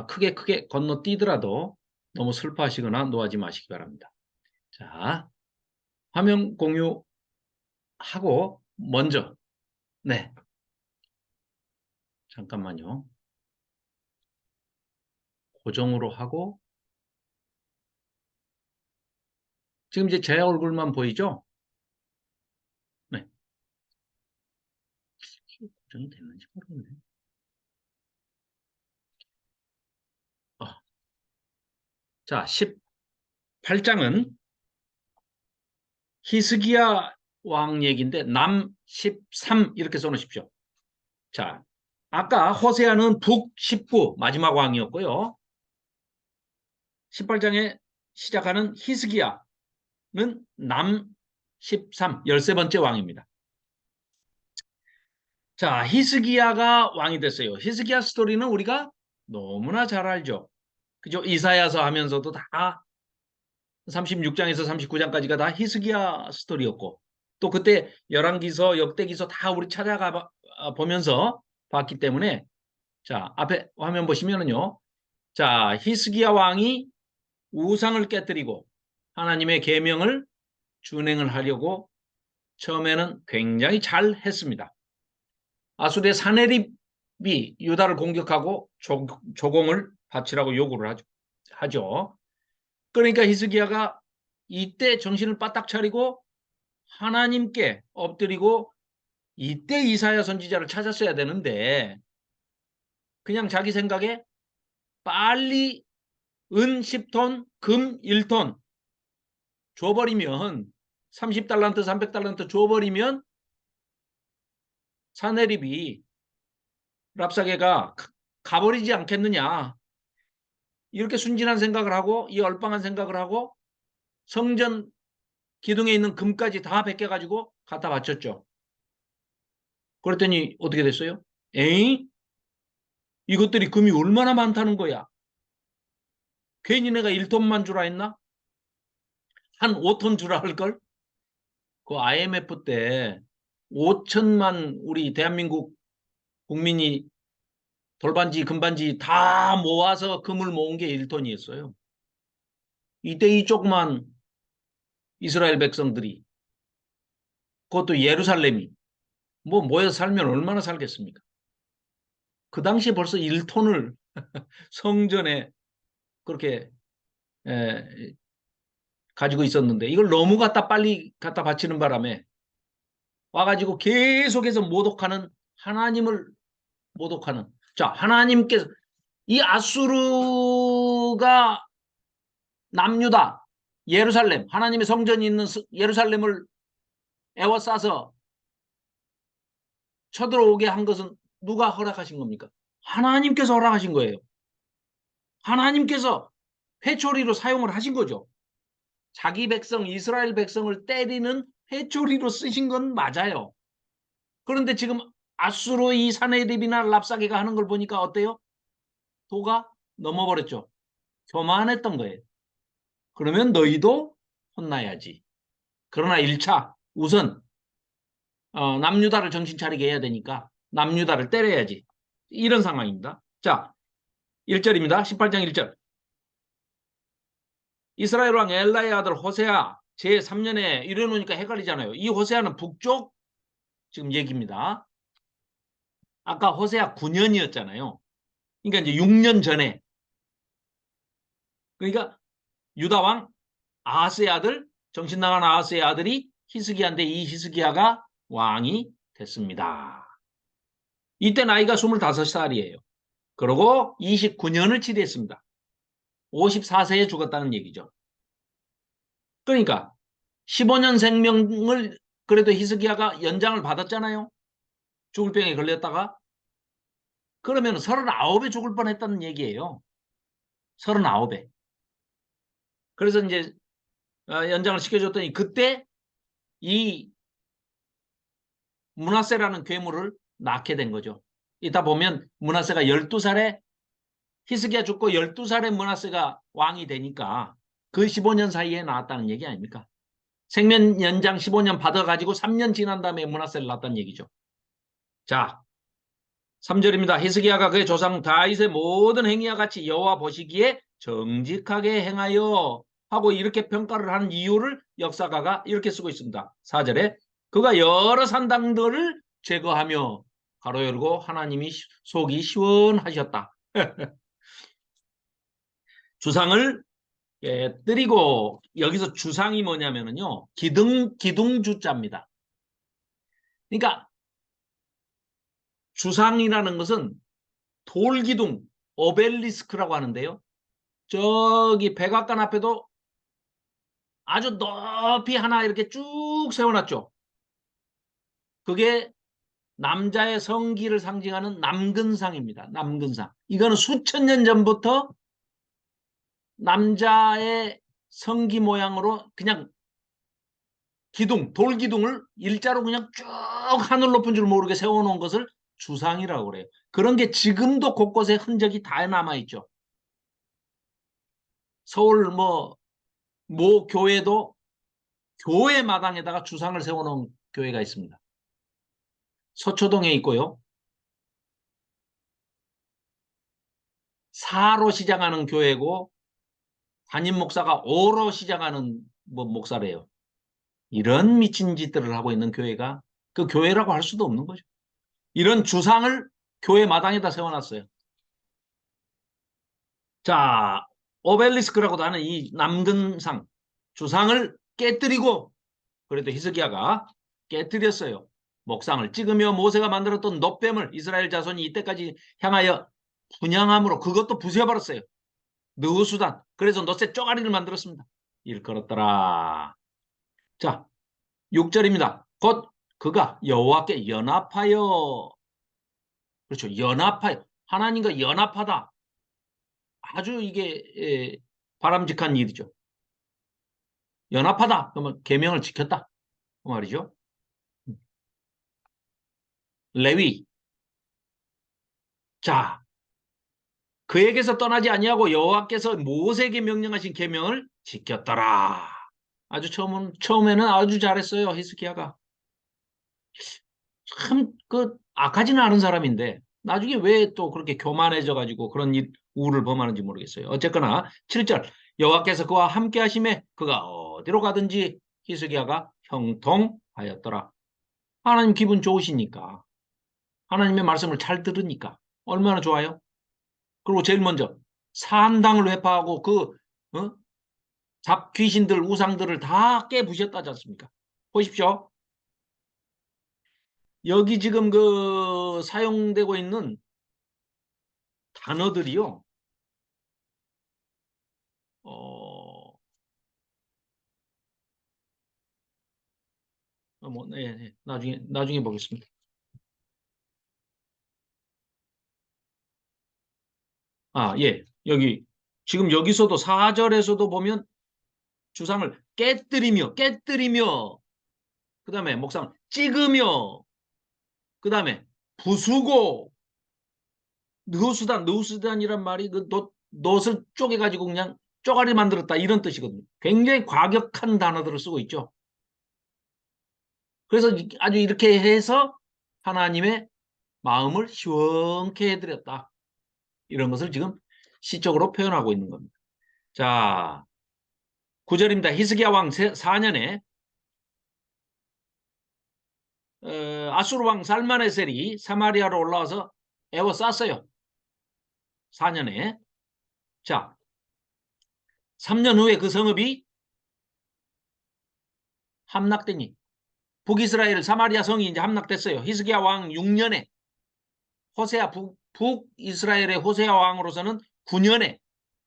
크게 건너뛰더라도 너무 슬퍼하시거나 노하지 마시기 바랍니다. 자, 화면 공유하고 먼저 잠깐만요. 고정으로 하고 지금 이제 제 얼굴만 보이죠? 네. 고정이 됐는지 모르겠네. 자, 18장은 히스기야 왕 얘기인데 남 13 이렇게 써놓으십시오. 자, 아까 호세아는 북 19 마지막 왕이었고요. 18장에 시작하는 히스기야는 남 13 13번째 왕입니다. 자, 히스기야가 왕이 됐어요. 히스기야 스토리는 우리가 너무나 잘 알죠. 그죠? 이사야서 하면서도 다 36장에서 39장까지가 다 히스기야 스토리였고 또 그때 열왕기서, 역대기서 다 우리 찾아가 보면서 봤기 때문에 자, 앞에 화면 보시면은요. 자, 히스기야 왕이 우상을 깨뜨리고 하나님의 계명을 준행을 하려고 처음에는 굉장히 잘 했습니다. 아수르의 사네립이 유다를 공격하고 조공을 바치라고 요구를 하죠. 그러니까 히스기야가 이때 정신을 바짝 차리고 하나님께 엎드리고 이때 이사야 선지자를 찾았어야 되는데 그냥 자기 생각에 빨리 은 10톤, 금 1톤 줘버리면 30달란트, 300달란트 줘버리면 사네립이 랍사게가 가버리지 않겠느냐. 이렇게 순진한 생각을 하고 이 얼빵한 생각을 하고 성전 기둥에 있는 금까지 다 베껴가지고 갖다 바쳤죠. 그랬더니 어떻게 됐어요? 에이? 이것들이 금이 얼마나 많다는 거야. 괜히 내가 1톤만 주라 했나? 한 5톤 주라 할걸? 그 IMF 때 5천만 우리 대한민국 국민이 돌반지, 금반지 다 모아서 금을 모은 게 1톤이었어요. 이때 이 조그만 이스라엘 백성들이 그것도 예루살렘이 뭐 모여 살면 얼마나 살겠습니까? 그 당시에 벌써 1톤을 성전에 그렇게 가지고 있었는데 이걸 너무 빨리 갖다 바치는 바람에 와가지고 계속해서 모독하는 하나님을 모독하는 자 하나님께서 이 아수르가 남유다 예루살렘 하나님의 성전이 있는 예루살렘을 에워싸서 쳐들어오게 한 것은 누가 허락하신 겁니까? 하나님께서 허락하신 거예요. 하나님께서 회초리로 사용을 하신 거죠. 자기 백성 이스라엘 백성을 때리는 회초리로 쓰신 건 맞아요. 그런데 지금 아수르 이 사네립이나 랍사게가 하는 걸 보니까 어때요? 도가 넘어버렸죠. 교만했던 거예요. 그러면 너희도 혼나야지. 그러나 1차 우선 남유다를 정신 차리게 해야 되니까 남유다를 때려야지. 이런 상황입니다. 자, 1절입니다. 18장 1절. 이스라엘 왕 엘라의 아들 호세아 제3년에 이래놓으니까 헷갈리잖아요. 이 호세아는 북쪽 지금 얘기입니다. 아까 호세아 9년이었잖아요. 그러니까 이제 6년 전에. 그러니까 유다 왕 아하스의 아들, 정신 나간 아하스의 아들이 히스기야인데 이 히스기야가 왕이 됐습니다. 이때 나이가 25살이에요. 그리고 29년을 치르했습니다. 54세에 죽었다는 얘기죠. 그러니까 15년 생명을 그래도 히스기야가 연장을 받았잖아요. 죽을 병에 걸렸다가. 그러면 39에 죽을 뻔했다는 얘기예요. 39에. 그래서 이제 연장을 시켜줬더니 그때 이 므낫세라는 괴물을 낳게 된 거죠. 이따 보면 므낫세가 12살에 히스기야 죽고 12살에 므낫세가 왕이 되니까 그 15년 사이에 낳았다는 얘기 아닙니까? 생명 연장 15년 받아가지고 3년 지난 다음에 므낫세를 낳았다는 얘기죠. 자, 3절입니다. 히스기야가 그의 조상 다윗의 모든 행위와 같이 여호와 보시기에 정직하게 행하여 하고 이렇게 평가를 하는 이유를 역사가가 이렇게 쓰고 있습니다. 4절에 그가 여러 산당들을 제거하며 가로 열고 하나님이 속이 시원하셨다. 주상을 드리고 여기서 주상이 뭐냐면요. 기둥주자입니다. 그러니까 주상이라는 것은 돌기둥, 오벨리스크라고 하는데요. 저기 백악관 앞에도 아주 높이 하나 이렇게 쭉 세워놨죠. 그게 남자의 성기를 상징하는 남근상입니다. 남근상. 이거는 수천 년 전부터 남자의 성기 모양으로 그냥 기둥, 돌기둥을 일자로 그냥 쭉 하늘 높은 줄 모르게 세워놓은 것을 주상이라고 그래요. 그런 게 지금도 곳곳에 흔적이 다 남아있죠. 서울 모 교회도 교회 마당에다가 주상을 세워놓은 교회가 있습니다. 서초동에 있고요. 사로 시작하는 교회고 담임 목사가 오로 시작하는 목사래요. 이런 미친 짓들을 하고 있는 교회가 그 교회라고 할 수도 없는 거죠. 이런 주상을 교회 마당에다 세워놨어요. 자, 오벨리스크라고도 하는 이 남근상 주상을 깨뜨리고 그래도 히스기야가 깨뜨렸어요. 목상을 찍으며 모세가 만들었던 놋뱀을 이스라엘 자손이 이때까지 향하여 분향함으로 그것도 부숴버렸어요. 느후수단. 그래서 놋의 쪼가리를 만들었습니다. 일컬었더라. 자, 6절입니다. 곧 그가 여호와께 연합하여 그렇죠. 연합하여 하나님과 연합하다. 아주 이게 바람직한 일이죠. 연합하다. 그러면 계명을 지켰다. 그 말이죠. 레위. 자, 그에게서 떠나지 아니하고 여호와께서 모세에게 명령하신 계명을 지켰더라. 아주 처음에는 아주 잘했어요. 히스기야가. 참 그 악하지는 않은 사람인데 나중에 왜 또 그렇게 교만해져 가지고 그런 우를 범하는지 모르겠어요. 어쨌거나 7절 여호와께서 그와 함께 하심에 그가 어디로 가든지 히스기야가 형통하였더라. 하나님 기분 좋으시니까 하나님의 말씀을 잘 들으니까 얼마나 좋아요. 그리고 제일 먼저 산당을 회파하고 그 잡귀신들 우상들을 다 깨부셨다지 않습니까? 보십시오. 여기 지금 그 사용되고 있는 단어들이요. 네, 나중에 보겠습니다. 예. 지금 여기서도 4절에서도 보면 주상을 깨뜨리며, 그 다음에 목상을 찍으며, 그 다음에 부수고, 느우수단이란 말이 그 놋을 쪼개가지고 그냥 쪼가리 만들었다 이런 뜻이거든요. 굉장히 과격한 단어들을 쓰고 있죠. 그래서 아주 이렇게 해서 하나님의 마음을 시원케 해드렸다. 이런 것을 지금 시적으로 표현하고 있는 겁니다. 자, 9절입니다. 히스기야 왕 4년에 아수르 왕 살마네셀이 사마리아로 올라와서 에워쌌어요. 4년에. 자, 3년 후에 그 성읍이 함락되니 북이스라엘 사마리아 성이 이제 함락됐어요. 히스기야 왕 6년에 호세아 북이스라엘의 호세아 왕으로서는 9년에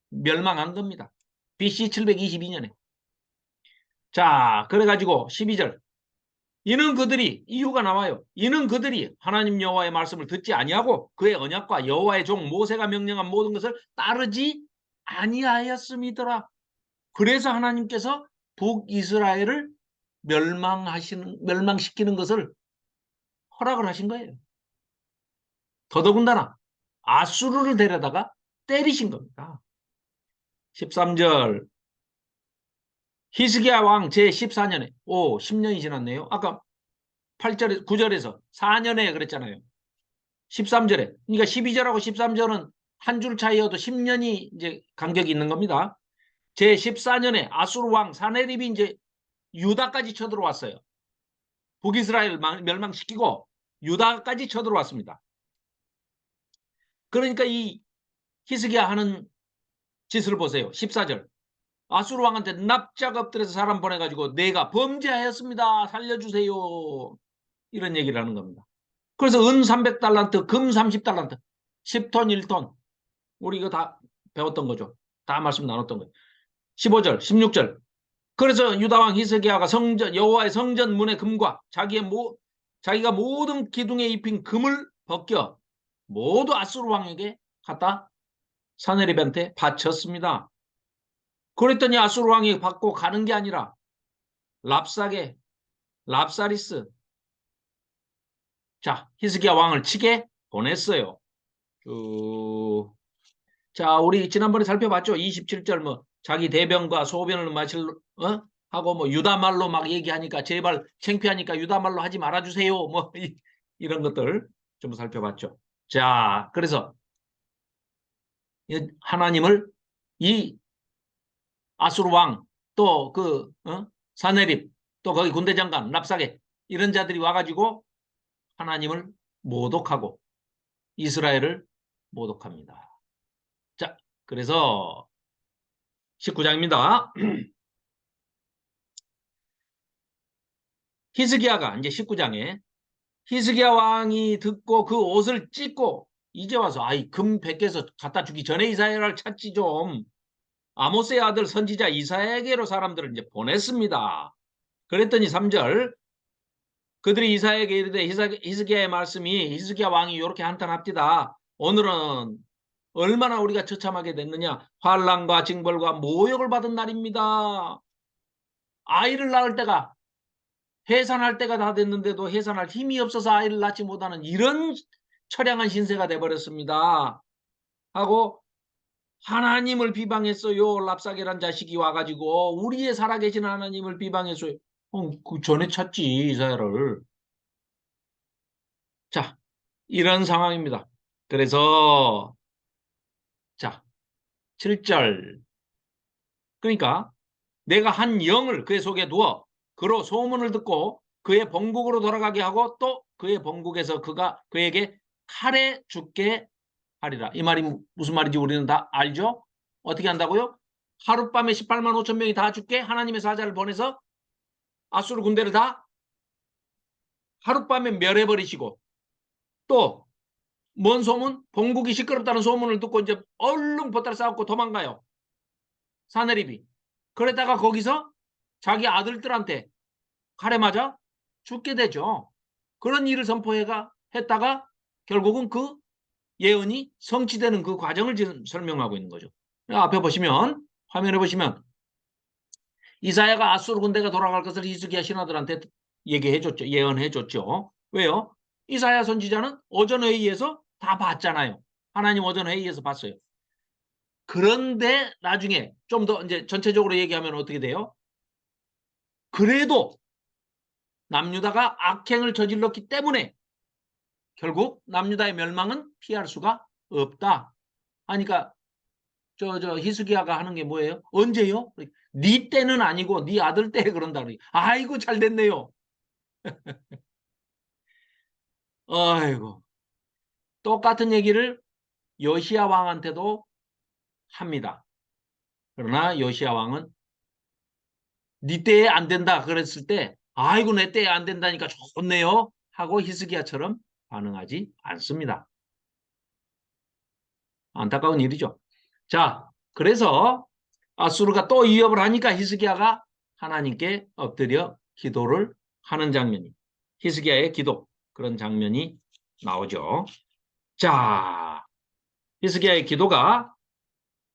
멸망한 겁니다. BC 722년에. 자, 그래가지고 12절. 이유가 나와요. 이는 그들이 하나님 여호와의 말씀을 듣지 아니하고 그의 언약과 여호와의 종 모세가 명령한 모든 것을 따르지 아니하였음이더라. 그래서 하나님께서 북이스라엘을 멸망시키는 것을 허락을 하신 거예요. 더더군다나 아수르를 데려다가 때리신 겁니다. 13절 히스기야 왕 제14년에 10년이 지났네요. 아까 8절에 9절에서 4년에 그랬잖아요. 13절에. 그러니까 12절하고 13절은 한 줄 차이여도 10년이 이제 간격이 있는 겁니다. 제14년에 아수르 왕 사네립이 이제 유다까지 쳐들어왔어요. 북이스라엘 멸망시키고 유다까지 쳐들어왔습니다. 그러니까 이 히스기야 하는 짓을 보세요. 14절. 아수르 왕한테 납작 엎드려서 사람 보내가지고 내가 범죄하였습니다. 살려주세요. 이런 얘기를 하는 겁니다. 그래서 은 300달란트, 금 30달란트, 10톤, 1톤. 우리 이거 다 배웠던 거죠. 다 말씀 나눴던 거예요. 15절, 16절. 그래서 유다왕 히스기야가 여호와의 성전 문의 금과 자기가 모든 기둥에 입힌 금을 벗겨 모두 아수르 왕에게 갖다 사네립한테 바쳤습니다. 그랬더니 아수르 왕이 받고 가는 게 아니라 랍사리스 히스기야 왕을 치게 보냈어요. 자, 우리 지난번에 살펴봤죠. 27절 자기 대변과 소변을 하고 유다 말로 막 얘기하니까 제발 창피하니까 유다 말로 하지 말아주세요. 이런 것들 좀 살펴봤죠. 자, 그래서 하나님을 이 아수르 왕 또 사네립 또 거기 군대장관, 랍사게 이런 자들이 와가지고 하나님을 모독하고 이스라엘을 모독합니다. 자, 그래서 19장입니다. 히스기야가 이제 19장에 히스기야 왕이 듣고 그 옷을 찢고 이제 와서 아이 금 100개에서 갖다 주기 전에 이사야를 찾지 좀. 아모스의 아들 선지자 이사야에게로 사람들을 이제 보냈습니다. 그랬더니 3절 그들이 이사야에게 이르되 히스기야의 말씀이 히스기야 왕이 이렇게 한탄합디다. 오늘은 얼마나 우리가 처참하게 됐느냐. 환난과 징벌과 모욕을 받은 날입니다. 아이를 낳을 때가 해산할 때가 다 됐는데도 해산할 힘이 없어서 아이를 낳지 못하는 이런 처량한 신세가 돼버렸습니다. 하고 하나님을 비방했어요. 랍사게란 자식이 와가지고 우리의 살아계신 하나님을 비방했어요. 그 전에 찾지 이사야를. 자, 이런 상황입니다. 그래서 자 7절 그러니까 내가 한 영을 그의 속에 두어 그로 소문을 듣고 그의 본국으로 돌아가게 하고 또 그의 본국에서 그가 그에게 칼에 죽게 하리라. 이 말이 무슨 말인지 우리는 다 알죠? 어떻게 한다고요? 하룻밤에 18만 5천 명이 다 죽게 하나님의 사자를 보내서 아수르 군대를 다 하룻밤에 멸해버리시고 또 뭔 소문? 본국이 시끄럽다는 소문을 듣고 이제 얼른 보따리 싸갖고 도망가요. 사내립이. 그러다가 거기서 자기 아들들한테 칼에 맞아 죽게 되죠. 그런 일을 했다가 결국은 그 예언이 성취되는 그 과정을 지금 설명하고 있는 거죠. 앞에 보시면 화면에 보시면 이사야가 아수르 군대가 돌아갈 것을 히스기야 신하들한테 얘기해줬죠. 예언해줬죠. 왜요? 이사야 선지자는 오전 회의에서 다 봤잖아요. 하나님 오전 회의에서 봤어요. 그런데 나중에 좀 더 이제 전체적으로 얘기하면 어떻게 돼요? 그래도 남유다가 악행을 저질렀기 때문에 결국 남유다의 멸망은 피할 수가 없다. 하니까 저 히스기야가 하는 게 뭐예요? 언제요? 네 때는 아니고 네 아들 때 그런다. 아이고 잘 됐네요. 아이고 똑같은 얘기를 요시야 왕한테도 합니다. 그러나 요시야 왕은 네 때에 안 된다 그랬을 때 아이고 내 때에 안 된다니까 좋네요 하고 히스기야처럼 반응하지 않습니다. 안타까운 일이죠. 자, 그래서 아수르가 또 위협을 하니까 히스기야가 하나님께 엎드려 기도를 하는 장면이 히스기야의 기도 그런 장면이 나오죠. 자, 히스기야의 기도가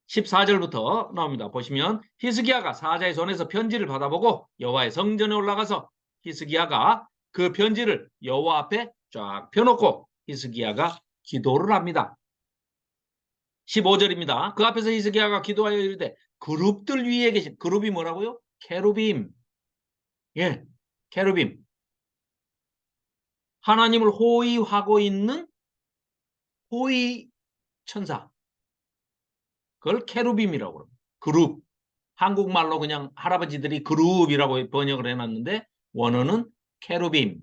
14절부터 나옵니다. 보시면 히스기야가 사자의 손에서 편지를 받아보고 여호와의 성전에 올라가서 히스기야가 그 편지를 여호와 앞에 쫙 펴놓고 히스기야가 기도를 합니다. 15절입니다. 그 앞에서 히스기야가 기도하여 이르되 그룹들 위에 계신 그룹이 뭐라고요? 케루빔. 예, 케루빔. 하나님을 호위하고 있는 호위 천사. 그걸 케루빔이라고 합니다. 그룹. 한국말로 그냥 할아버지들이 그룹이라고 번역을 해놨는데 원어는 케루빔.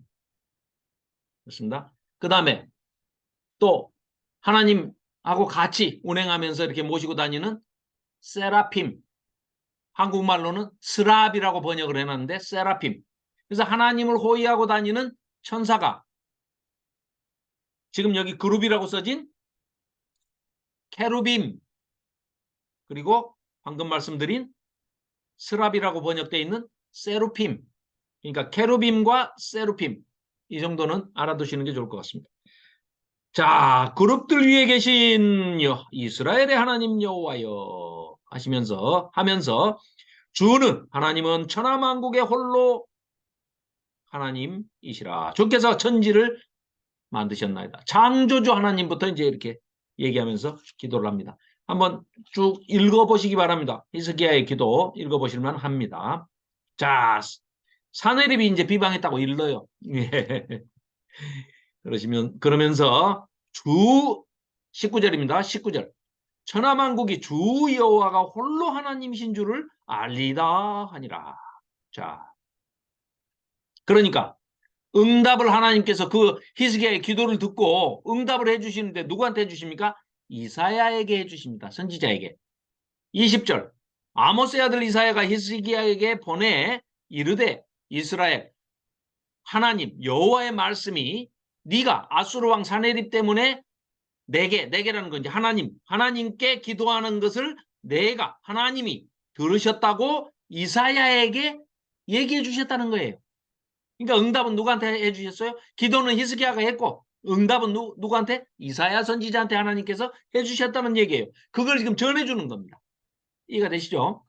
그렇습니다. 그 다음에 또 하나님하고 같이 운행하면서 이렇게 모시고 다니는 세라핌. 한국말로는 스랍이라고 번역을 해놨는데 세라핌. 그래서 하나님을 호위하고 다니는 천사가 지금 여기 그룹이라고 써진 케루빔 그리고 방금 말씀드린 스랍이라고 번역되어 있는 세루핌. 그러니까 케루빔과 세루핌. 이 정도는 알아두시는 게 좋을 것 같습니다. 자, 그룹들 위에 계신 이스라엘의 하나님 여호와여 하면서 주는 하나님은 천하만국의 홀로 하나님이시라. 주께서 천지를 만드셨나이다. 창조주 하나님부터 이제 이렇게 얘기하면서 기도를 합니다. 한번 쭉 읽어보시기 바랍니다. 히스기야의 기도 읽어보실만 합니다. 자, 사내립이 이제 비방했다고 일러요. 그러면서 주 19절입니다. 19절. 천하만국이 주 여호와가 홀로 하나님이신 줄을 알리다 하니라. 자, 그러니까 응답을 하나님께서 그 히스기야의 기도를 듣고 응답을 해주시는데 누구한테 해주십니까? 이사야에게 해주십니다. 선지자에게. 20절 아모스의 아들 이사야가 히스기야에게 보내 이르되 이스라엘 하나님 여호와의 말씀이 네가 아수르 왕 사네립 때문에 내게라는 건 이제 하나님께 기도하는 것을 내가 하나님이 들으셨다고 이사야에게 얘기해 주셨다는 거예요. 그러니까 응답은 누구한테 해주셨어요? 기도는 히스기야가 했고 응답은 누구한테? 이사야 선지자한테 하나님께서 해주셨다는 얘기예요. 그걸 지금 전해주는 겁니다. 이해가 되시죠?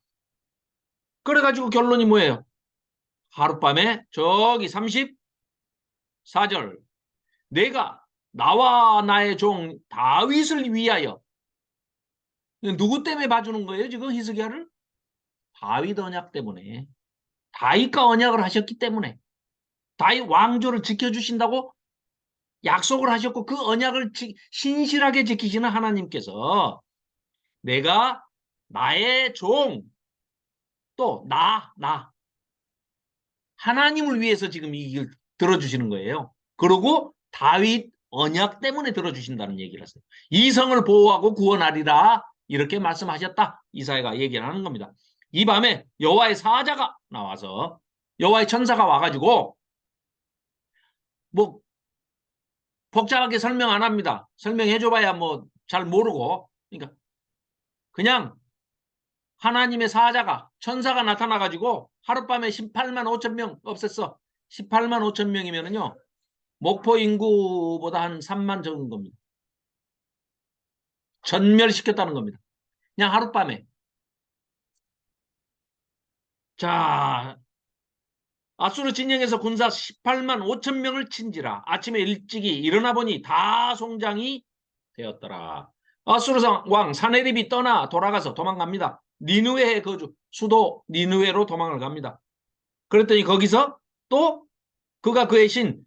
그래가지고 결론이 뭐예요? 하룻밤에 저기 34절 내가 나와 나의 종 다윗을 위하여 누구 때문에 봐주는 거예요? 지금 히스기야를? 다윗 언약 때문에. 다윗과 언약을 하셨기 때문에. 다윗 왕조를 지켜주신다고 약속을 하셨고 그 언약을 신실하게 지키시는 하나님께서 내가 나의 종 또 하나님을 위해서 지금 이걸 들어주시는 거예요. 그리고 다윗 언약 때문에 들어주신다는 얘기를 했어요. 이 성을 보호하고 구원하리라 이렇게 말씀하셨다. 이사야가 얘기를 하는 겁니다. 이 밤에 여호와의 사자가 나와서 여호와의 천사가 와가지고 뭐 복잡하게 설명 안 합니다. 설명해줘봐야 뭐 잘 모르고 그러니까 그냥 하나님의 사자가 천사가 나타나가지고 하룻밤에 18만 5천 명 없앴어. 18만 5천 명이면은요 목포 인구보다 한 3만 적은 겁니다. 전멸시켰다는 겁니다. 그냥 하룻밤에. 자, 아수르 진영에서 군사 18만 5천 명을 친지라 아침에 일찍이 일어나 보니 다 송장이 되었더라. 아수르 왕 사네립이 떠나 돌아가서 도망갑니다. 니느웨의 거주 수도 니느웨로 도망을 갑니다. 그랬더니 거기서 또 그가 그의 신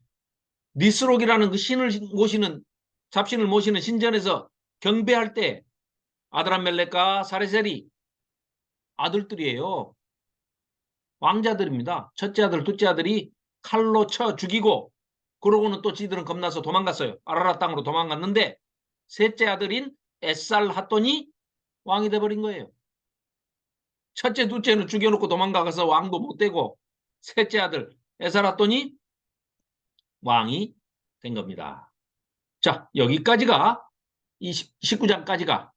니스록이라는 그 신을 모시는 잡신을 모시는 신전에서 경배할 때 아드람멜렉과 사레셀이 아들들이에요. 왕자들입니다. 첫째 아들, 둘째 아들이 칼로 쳐 죽이고 그러고는 또 지들은 겁나서 도망갔어요. 아라라 땅으로 도망갔는데 셋째 아들인 에살 핫돈이 왕이 돼버린 거예요. 첫째, 둘째는 죽여놓고 도망가서 왕도 못 되고 셋째 아들 에살 핫돈이 왕이 된 겁니다. 자, 여기까지가 이 19장까지가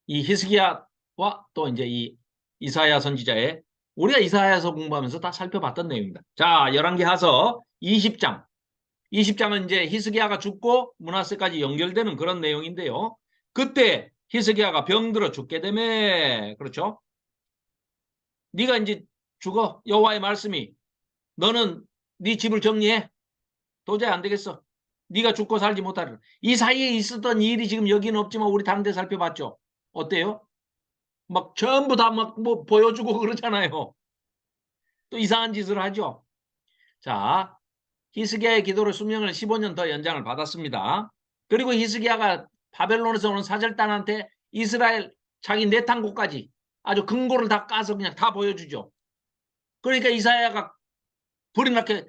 이 히스기야와 또 이제 이 이사야 선지자의 우리가 이사야서 공부하면서 다 살펴봤던 내용입니다. 자, 열왕기하서 20장. 20장은 이제 히스기야가 죽고 므낫세까지 연결되는 그런 내용인데요. 그때 히스기야가 병들어 죽게 되매 그렇죠? 네가 이제 죽어. 여호와의 말씀이 너는 네 집을 정리해. 도저히 안 되겠어. 네가 죽고 살지 못하리라. 이 사이에 있었던 일이 지금 여기는 없지만 우리 다른 데 살펴봤죠. 어때요? 막 전부 다 막 뭐 보여주고 그러잖아요. 또 이상한 짓을 하죠. 자, 히스기야의 기도로 수명을 15년 더 연장을 받았습니다. 그리고 히스기야가 바벨론에서 오는 사절단한테 이스라엘 자기 내탕고까지 아주 근거를 다 까서 그냥 다 보여주죠. 그러니까 이사야가 불이 나게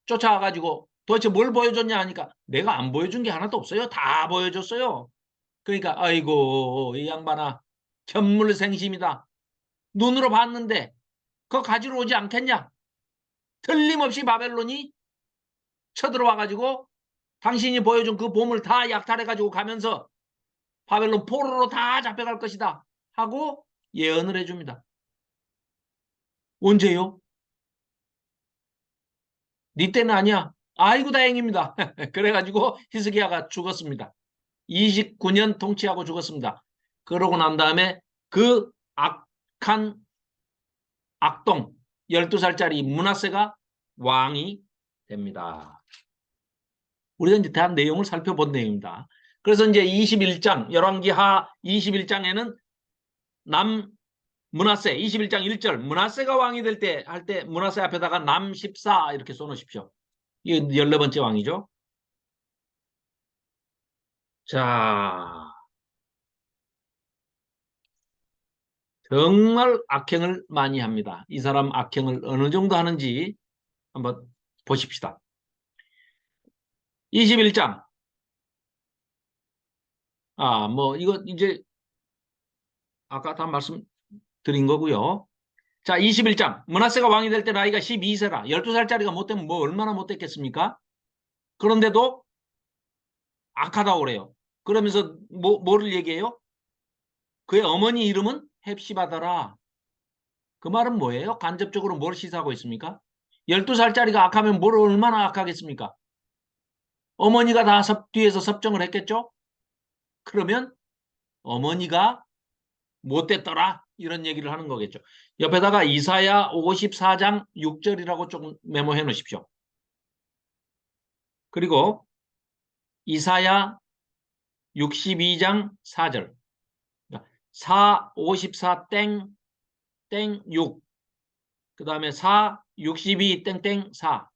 쫓아와가지고 도대체 뭘 보여줬냐 하니까 내가 안 보여준 게 하나도 없어요. 다 보여줬어요. 그러니까 아이고 이 양반아 견물생심이다. 눈으로 봤는데 그거 가지러 오지 않겠냐? 틀림없이 바벨론이 쳐들어와가지고 당신이 보여준 그 보물 다 약탈해가지고 가면서 바벨론 포로로 다 잡혀갈 것이다 하고 예언을 해줍니다. 언제요? 네 때는 아니야. 아이고 다행입니다. 그래가지고 히스기야가 죽었습니다. 29년 통치하고 죽었습니다. 그러고 난 다음에 그 악한 악동 12살짜리 므낫세가 왕이 됩니다. 우리가 이제 대한 내용을 살펴본 내용입니다. 그래서 이제 21장 열왕기하 21장에는 남 므낫세 21장 1절 므낫세가 왕이 될 때 할 때 므낫세 앞에다가 남 14 이렇게 써놓으십시오. 이게 14번째 왕이죠. 자, 정말 악행을 많이 합니다. 이 사람 악행을 어느 정도 하는지 한번 보십시다. 21장. 뭐 이거 이제 아까 다 말씀드린 거고요. 자, 21장. 므낫세가 왕이 될 때 나이가 12세라. 12살짜리가 못 되면 뭐 얼마나 못 됐겠습니까? 그런데도 악하다고 그래요. 그러면서 뭐를 얘기해요? 그의 어머니 이름은 헵시바더라. 그 말은 뭐예요? 간접적으로 뭘 시사하고 있습니까? 12살짜리가 악하면 뭘 얼마나 악하겠습니까? 어머니가 다 뒤에서 섭정을 했겠죠? 그러면 어머니가 못됐더라 이런 얘기를 하는 거겠죠. 옆에다가 이사야 54장 6절이라고 조금 메모해 놓으십시오. 그리고 이사야 62장 4절 54 땡 6, 그 다음에 62 땡땡 4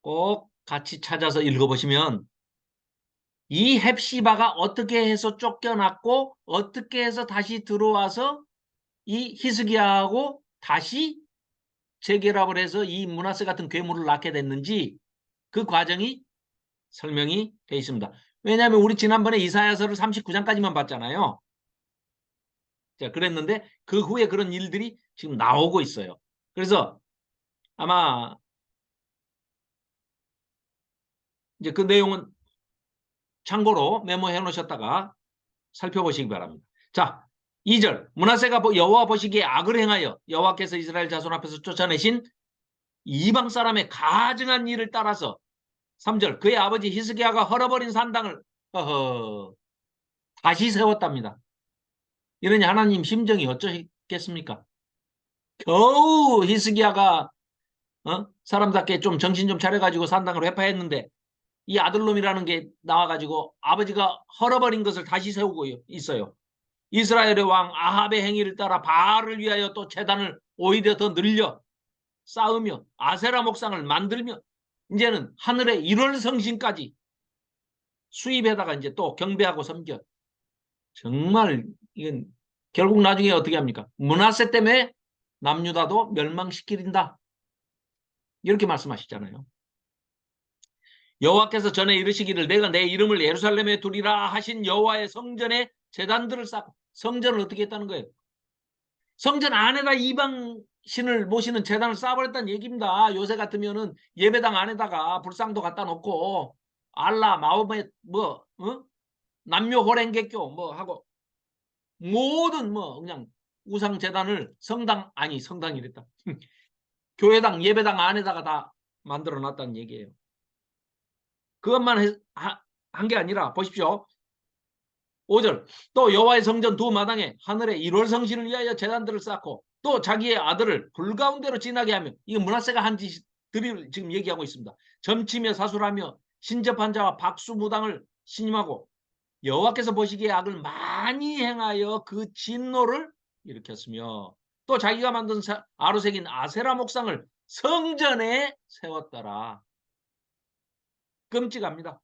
꼭 같이 찾아서 읽어보시면 이 헵시바가 어떻게 해서 쫓겨났고 어떻게 해서 다시 들어와서 이 히스기야하고 다시 재결합을 해서 이 므낫세 같은 괴물을 낳게 됐는지 그 과정이 설명이 되어 있습니다. 왜냐하면 우리 지난번에 이사야서를 39장까지만 봤잖아요. 자, 그랬는데 그 후에 그런 일들이 지금 나오고 있어요. 그래서 아마 이제 그 내용은 참고로 메모해 놓으셨다가 살펴보시기 바랍니다. 자, 2절. 므낫세가 여호와 보시기에 악을 행하여 여호와께서 이스라엘 자손 앞에서 쫓아내신 이방 사람의 가증한 일을 따라서 3절. 그의 아버지 히스기야가 헐어버린 산당을 다시 세웠답니다. 이러니 하나님 심정이 어쩌겠습니까? 겨우 히스기야가 사람답게 좀 정신 좀 차려가지고 산당을 회파했는데 이 아들놈이라는 게 나와가지고 아버지가 헐어버린 것을 다시 세우고 있어요. 이스라엘의 왕 아합의 행위를 따라 바알을 위하여 또 제단을 오히려 더 늘려 쌓으며 아세라 목상을 만들며 이제는 하늘의 1월 성신까지 수입에다가 이제 또 경배하고 섬겨. 정말 이건 결국 나중에 어떻게 합니까? 므낫세 때문에 남유다도 멸망시키린다. 이렇게 말씀하시잖아요. 여호와께서 전에 이르시기를 내가 내 이름을 예루살렘에 두리라 하신 여호와의 성전에 제단들을 쌓고 성전을 어떻게 했다는 거예요? 성전 안에다 이방 신을 모시는 제단을 쌓아버렸다는 얘기입니다. 요새 같으면은 예배당 안에다가 불상도 갖다 놓고 알라 마호멧 남묘 호랭개교 하고 모든 그냥 우상 제단을 성당이랬다. 교회당 예배당 안에다가 다 만들어 놨다는 얘기예요. 그것만 한 게 아니라 보십시오. 5절. 또 여호와의 성전 두 마당에 하늘의 1월 성신을 위하여 제단들을 쌓고 또 자기의 아들을 불 가운데로 지나게 하며 이거 므낫세가 한 짓들을 지금 얘기하고 있습니다. 점치며 사술하며 신접한 자와 박수무당을 신임하고 여호와께서 보시기에 악을 많이 행하여 그 진노를 일으켰으며 또 자기가 만든 아로색인 아세라 목상을 성전에 세웠더라. 끔찍합니다.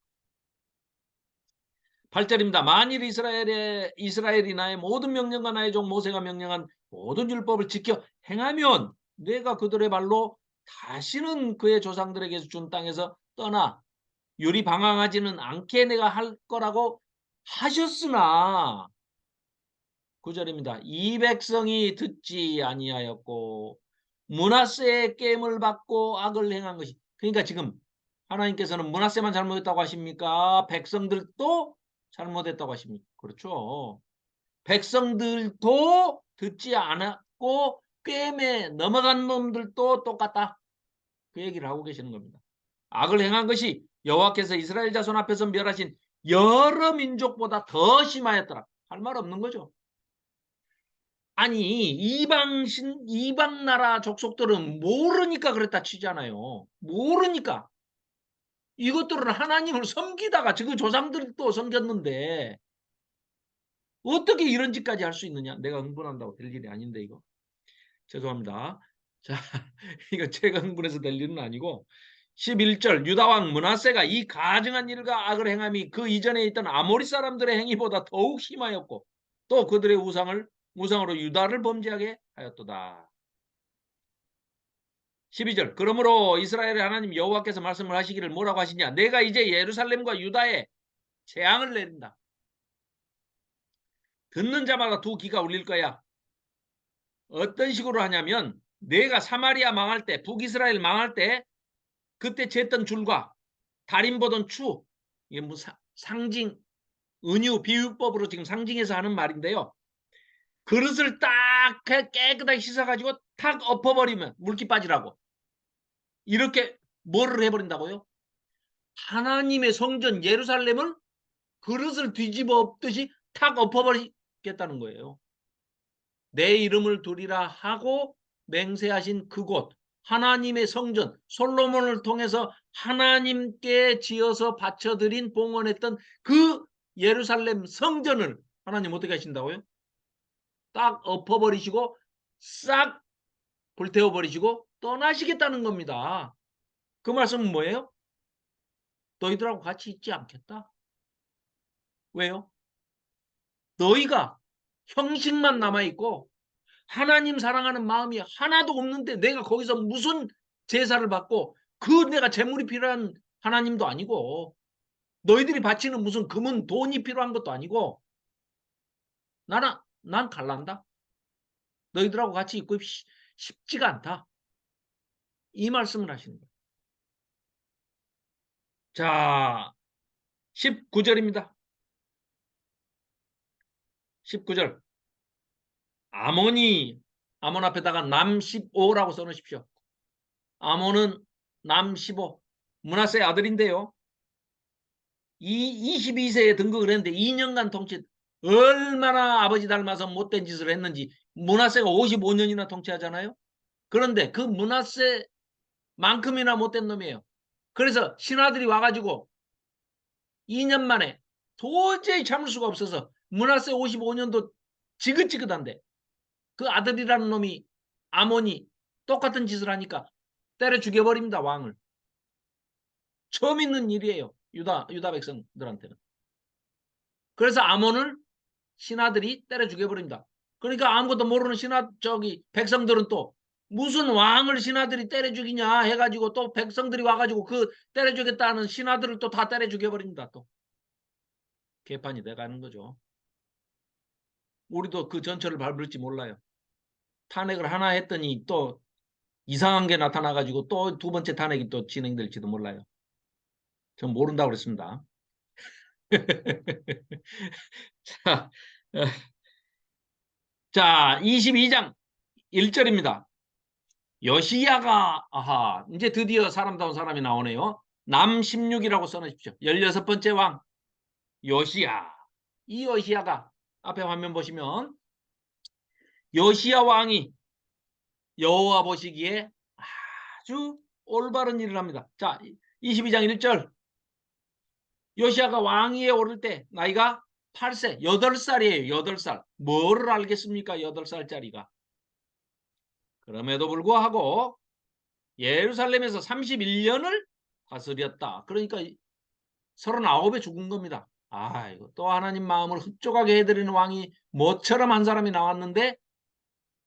8절입니다. 만일 이스라엘이 나의 모든 명령과 나의 종 모세가 명령한 모든 율법을 지켜 행하면 내가 그들의 발로 다시는 그의 조상들에게서 준 땅에서 떠나 유리 방황하지는 않게 내가 할 거라고 하셨으나 9절입니다. 이 백성이 듣지 아니하였고 므낫세의 깸을 받고 악을 행한 것이 그러니까 지금 하나님께서는 므낫세만 잘못했다고 하십니까? 백성들도 잘못했다고 하십니까? 그렇죠. 백성들도 듣지 않았고 깸에 넘어간 놈들도 똑같다. 그 얘기를 하고 계시는 겁니다. 악을 행한 것이 여호와께서 이스라엘 자손 앞에서 멸하신 여러 민족보다 더 심하였더라. 할 말 없는 거죠. 아니 이방 나라 족속들은 모르니까 그랬다 치잖아요. 모르니까. 이것들은 하나님을 섬기다가 그 조상들도 섬겼는데 어떻게 이런 짓까지 할 수 있느냐. 내가 흥분한다고 될 일이 아닌데 이거. 죄송합니다. 자, 이거 제가 흥분해서 될 일은 아니고 11절 유다왕 므낫세가 이 가증한 일과 악을 행함이 그 이전에 있던 아모리 사람들의 행위보다 더욱 심하였고 또 그들의 우상으로 유다를 범죄하게 하였도다. 12절. 그러므로 이스라엘의 하나님 여호와께서 말씀을 하시기를 뭐라고 하시냐. 내가 이제 예루살렘과 유다에 재앙을 내린다. 듣는 자마다 두 귀가 울릴 거야. 어떤 식으로 하냐면 내가 사마리아 망할 때, 북이스라엘 망할 때 그때 쟀던 줄과 달인 보던 추, 이게 뭐 상징, 은유, 비유법으로 지금 상징해서 하는 말인데요. 그릇을 딱 깨끗하게 씻어가지고 탁 엎어버리면 물기 빠지라고. 이렇게 뭐를 해버린다고요? 하나님의 성전 예루살렘을 그릇을 뒤집어 엎듯이 탁 엎어버리겠다는 거예요. 내 이름을 두리라 하고 맹세하신 그곳, 하나님의 성전, 솔로몬을 통해서 하나님께 지어서 바쳐드린 봉헌했던 그 예루살렘 성전을 하나님 어떻게 하신다고요? 딱 엎어버리시고 싹 불태워버리시고 떠나시겠다는 겁니다. 그 말씀은 뭐예요? 너희들하고 같이 있지 않겠다. 왜요? 너희가 형식만 남아있고 하나님 사랑하는 마음이 하나도 없는데 내가 거기서 무슨 제사를 받고 그 내가 재물이 필요한 하나님도 아니고 너희들이 바치는 무슨 금은 돈이 필요한 것도 아니고 난 갈란다. 너희들하고 같이 있고 쉽지가 않다. 이 말씀을 하시는 거예요. 자, 19절입니다. 19절. 아몬 앞에다가 남 15라고 써놓으십시오. 아몬은 남 15. 므낫세의 아들인데요. 이 22세에 등극을 했는데 2년간 통치, 얼마나 아버지 닮아서 못된 짓을 했는지. 므낫세가 55년이나 통치하잖아요. 그런데 그 므낫세만큼이나 못된 놈이에요. 그래서 신하들이 와가지고 2년 만에 도저히 참을 수가 없어서 므낫세 55년도 지긋지긋한데 그 아들이라는 놈이 아몬이 똑같은 짓을 하니까 때려 죽여버립니다. 왕을. 처음 있는 일이에요. 유다 백성들한테는. 그래서 아몬을 신하들이 때려 죽여버립니다. 그러니까 아무것도 모르는 백성들은 또 무슨 왕을 신하들이 때려 죽이냐 해가지고 또 백성들이 와가지고 그 때려 죽였다는 신하들을 또 다 때려 죽여버립니다. 또 개판이 돼가는 거죠. 우리도 그 전철을 밟을지 몰라요. 탄핵을 하나 했더니 또 이상한 게 나타나가지고 또 두 번째 탄핵이 또 진행될지도 몰라요. 전 모른다고 그랬습니다. 자, 22장 1절입니다. 여시야가 이제 드디어 사람다운 사람이 나오네요. 남 16이라고 써놓으십시오. 16번째 왕 여시야. 이 여시야가 앞에 화면 보시면 여시야 왕이 여호와 보시기에 아주 올바른 일을 합니다. 자, 22장 1절. 요시아가 왕위에 오를 때 나이가 8세, 8살이에요. 8살. 뭐를 알겠습니까? 8살짜리가. 그럼에도 불구하고 예루살렘에서 31년을 다스렸다. 그러니까 39에 죽은 겁니다. 이거 또 하나님 마음을 흡족하게 해드리는 왕이 모처럼 한 사람이 나왔는데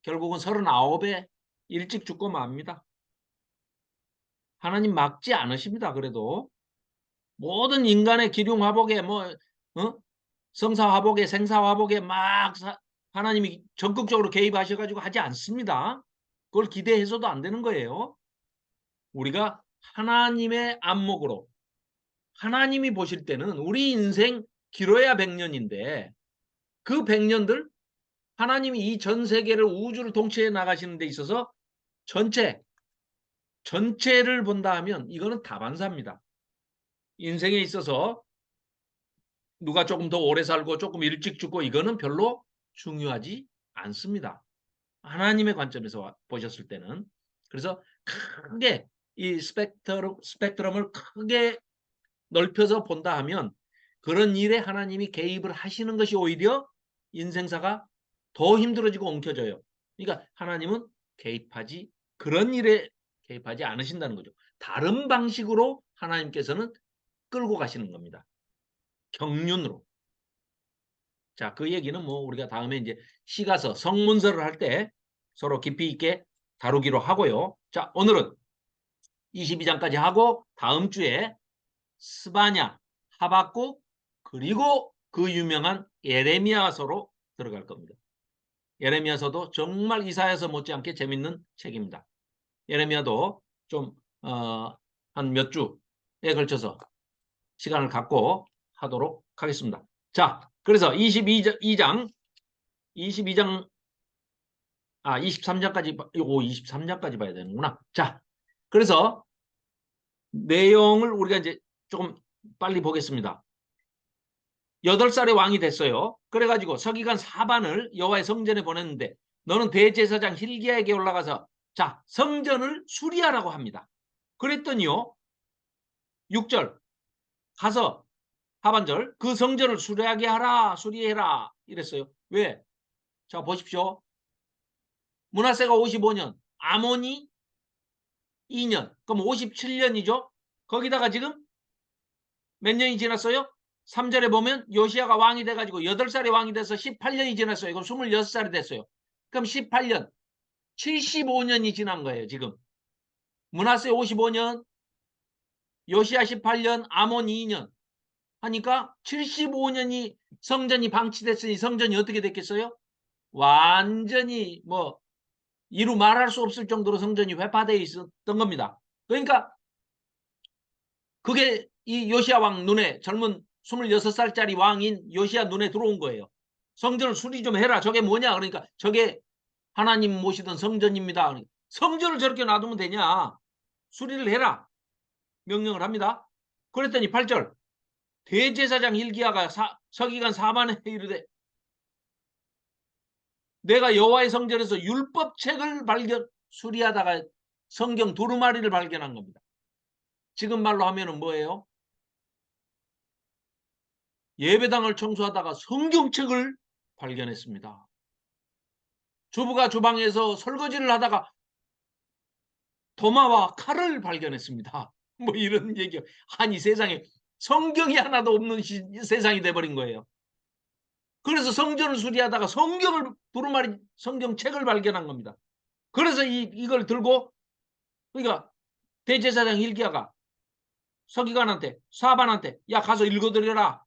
결국은 39에 일찍 죽고 맙니다. 하나님 막지 않으십니다. 그래도 모든 인간의 기륭화복에 성사화복에 생사화복에 막 하나님이 적극적으로 개입하셔가지고 하지 않습니다. 그걸 기대해서도 안 되는 거예요. 우리가 하나님의 안목으로 하나님이 보실 때는 우리 인생 길어야 100년인데 그 100년들 하나님이 이 전 세계를 우주를 통치해 나가시는 데 있어서 전체를 본다 하면 이거는 다반사입니다. 인생에 있어서 누가 조금 더 오래 살고 조금 일찍 죽고 이거는 별로 중요하지 않습니다. 하나님의 관점에서 보셨을 때는. 그래서 크게 이 스펙트럼을 크게 넓혀서 본다 하면 그런 일에 하나님이 개입을 하시는 것이 오히려 인생사가 더 힘들어지고 엉켜져요. 그러니까 하나님은 그런 일에 개입하지 않으신다는 거죠. 다른 방식으로 하나님께서는 끌고 가시는 겁니다. 경륜으로. 자, 그 얘기는 우리가 다음에 이제 시가서 성문서를 할 때 서로 깊이 있게 다루기로 하고요. 자, 오늘은 22장까지 하고 다음 주에 스바냐, 하박국, 그리고 그 유명한 예레미야서로 들어갈 겁니다. 예레미야서도 정말 이사야서 못지않게 재밌는 책입니다. 예레미야도 좀 한 몇 주에 걸쳐서 시간을 갖고 하도록 하겠습니다. 자, 그래서 23장 23장까지 요거 23장까지 봐야 되는구나. 자, 그래서 내용을 우리가 이제 조금 빨리 보겠습니다. 8살의 왕이 됐어요. 그래가지고 서기관 사반을 여호와의 성전에 보냈는데 너는 대제사장 hil기야에게 올라가서 자, 성전을 수리하라고 합니다. 그랬더니요. 6절 가서 하반절 그 성전을 수리하게 하라, 수리해라 이랬어요. 왜? 자, 보십시오. 므낫세가 55년, 아몬이 2년, 그럼 57년이죠. 거기다가 지금 몇 년이 지났어요? 3절에 보면 요시야가 왕이 돼가지고 8살의 왕이 돼서 18년이 지났어요. 그럼 26살이 됐어요. 그럼 18년, 75년이 지난 거예요. 지금 므낫세 55년, 요시야 18년, 아몬 2년 하니까 75년이 성전이 방치됐으니 성전이 어떻게 됐겠어요? 완전히 뭐 이루 말할 수 없을 정도로 성전이 회파되어 있었던 겁니다. 그러니까 그게 이 요시야 왕 눈에 젊은 26살짜리 왕인 요시야 눈에 들어온 거예요. 성전을 수리 좀 해라. 저게 뭐냐? 그러니까 저게 하나님 모시던 성전입니다. 성전을 저렇게 놔두면 되냐? 수리를 해라. 명령을 합니다. 그랬더니 8절 대제사장 hil기야가 서기관 사반에 이르되 내가 여호와의 성전에서 율법책을 수리하다가 성경 두루마리를 발견한 겁니다. 지금 말로 하면은 뭐예요? 예배당을 청소하다가 성경책을 발견했습니다. 주부가 주방에서 설거지를 하다가 도마와 칼을 발견했습니다. 뭐 이런 얘기. 아니 세상에 성경이 하나도 없는 세상이 돼버린 거예요. 그래서 성전을 수리하다가 두루마리 성경책을 발견한 겁니다. 그래서 이걸 들고 그러니까 대제사장 hil기야가 서기관한테 사반한테 야 가서 읽어드려라.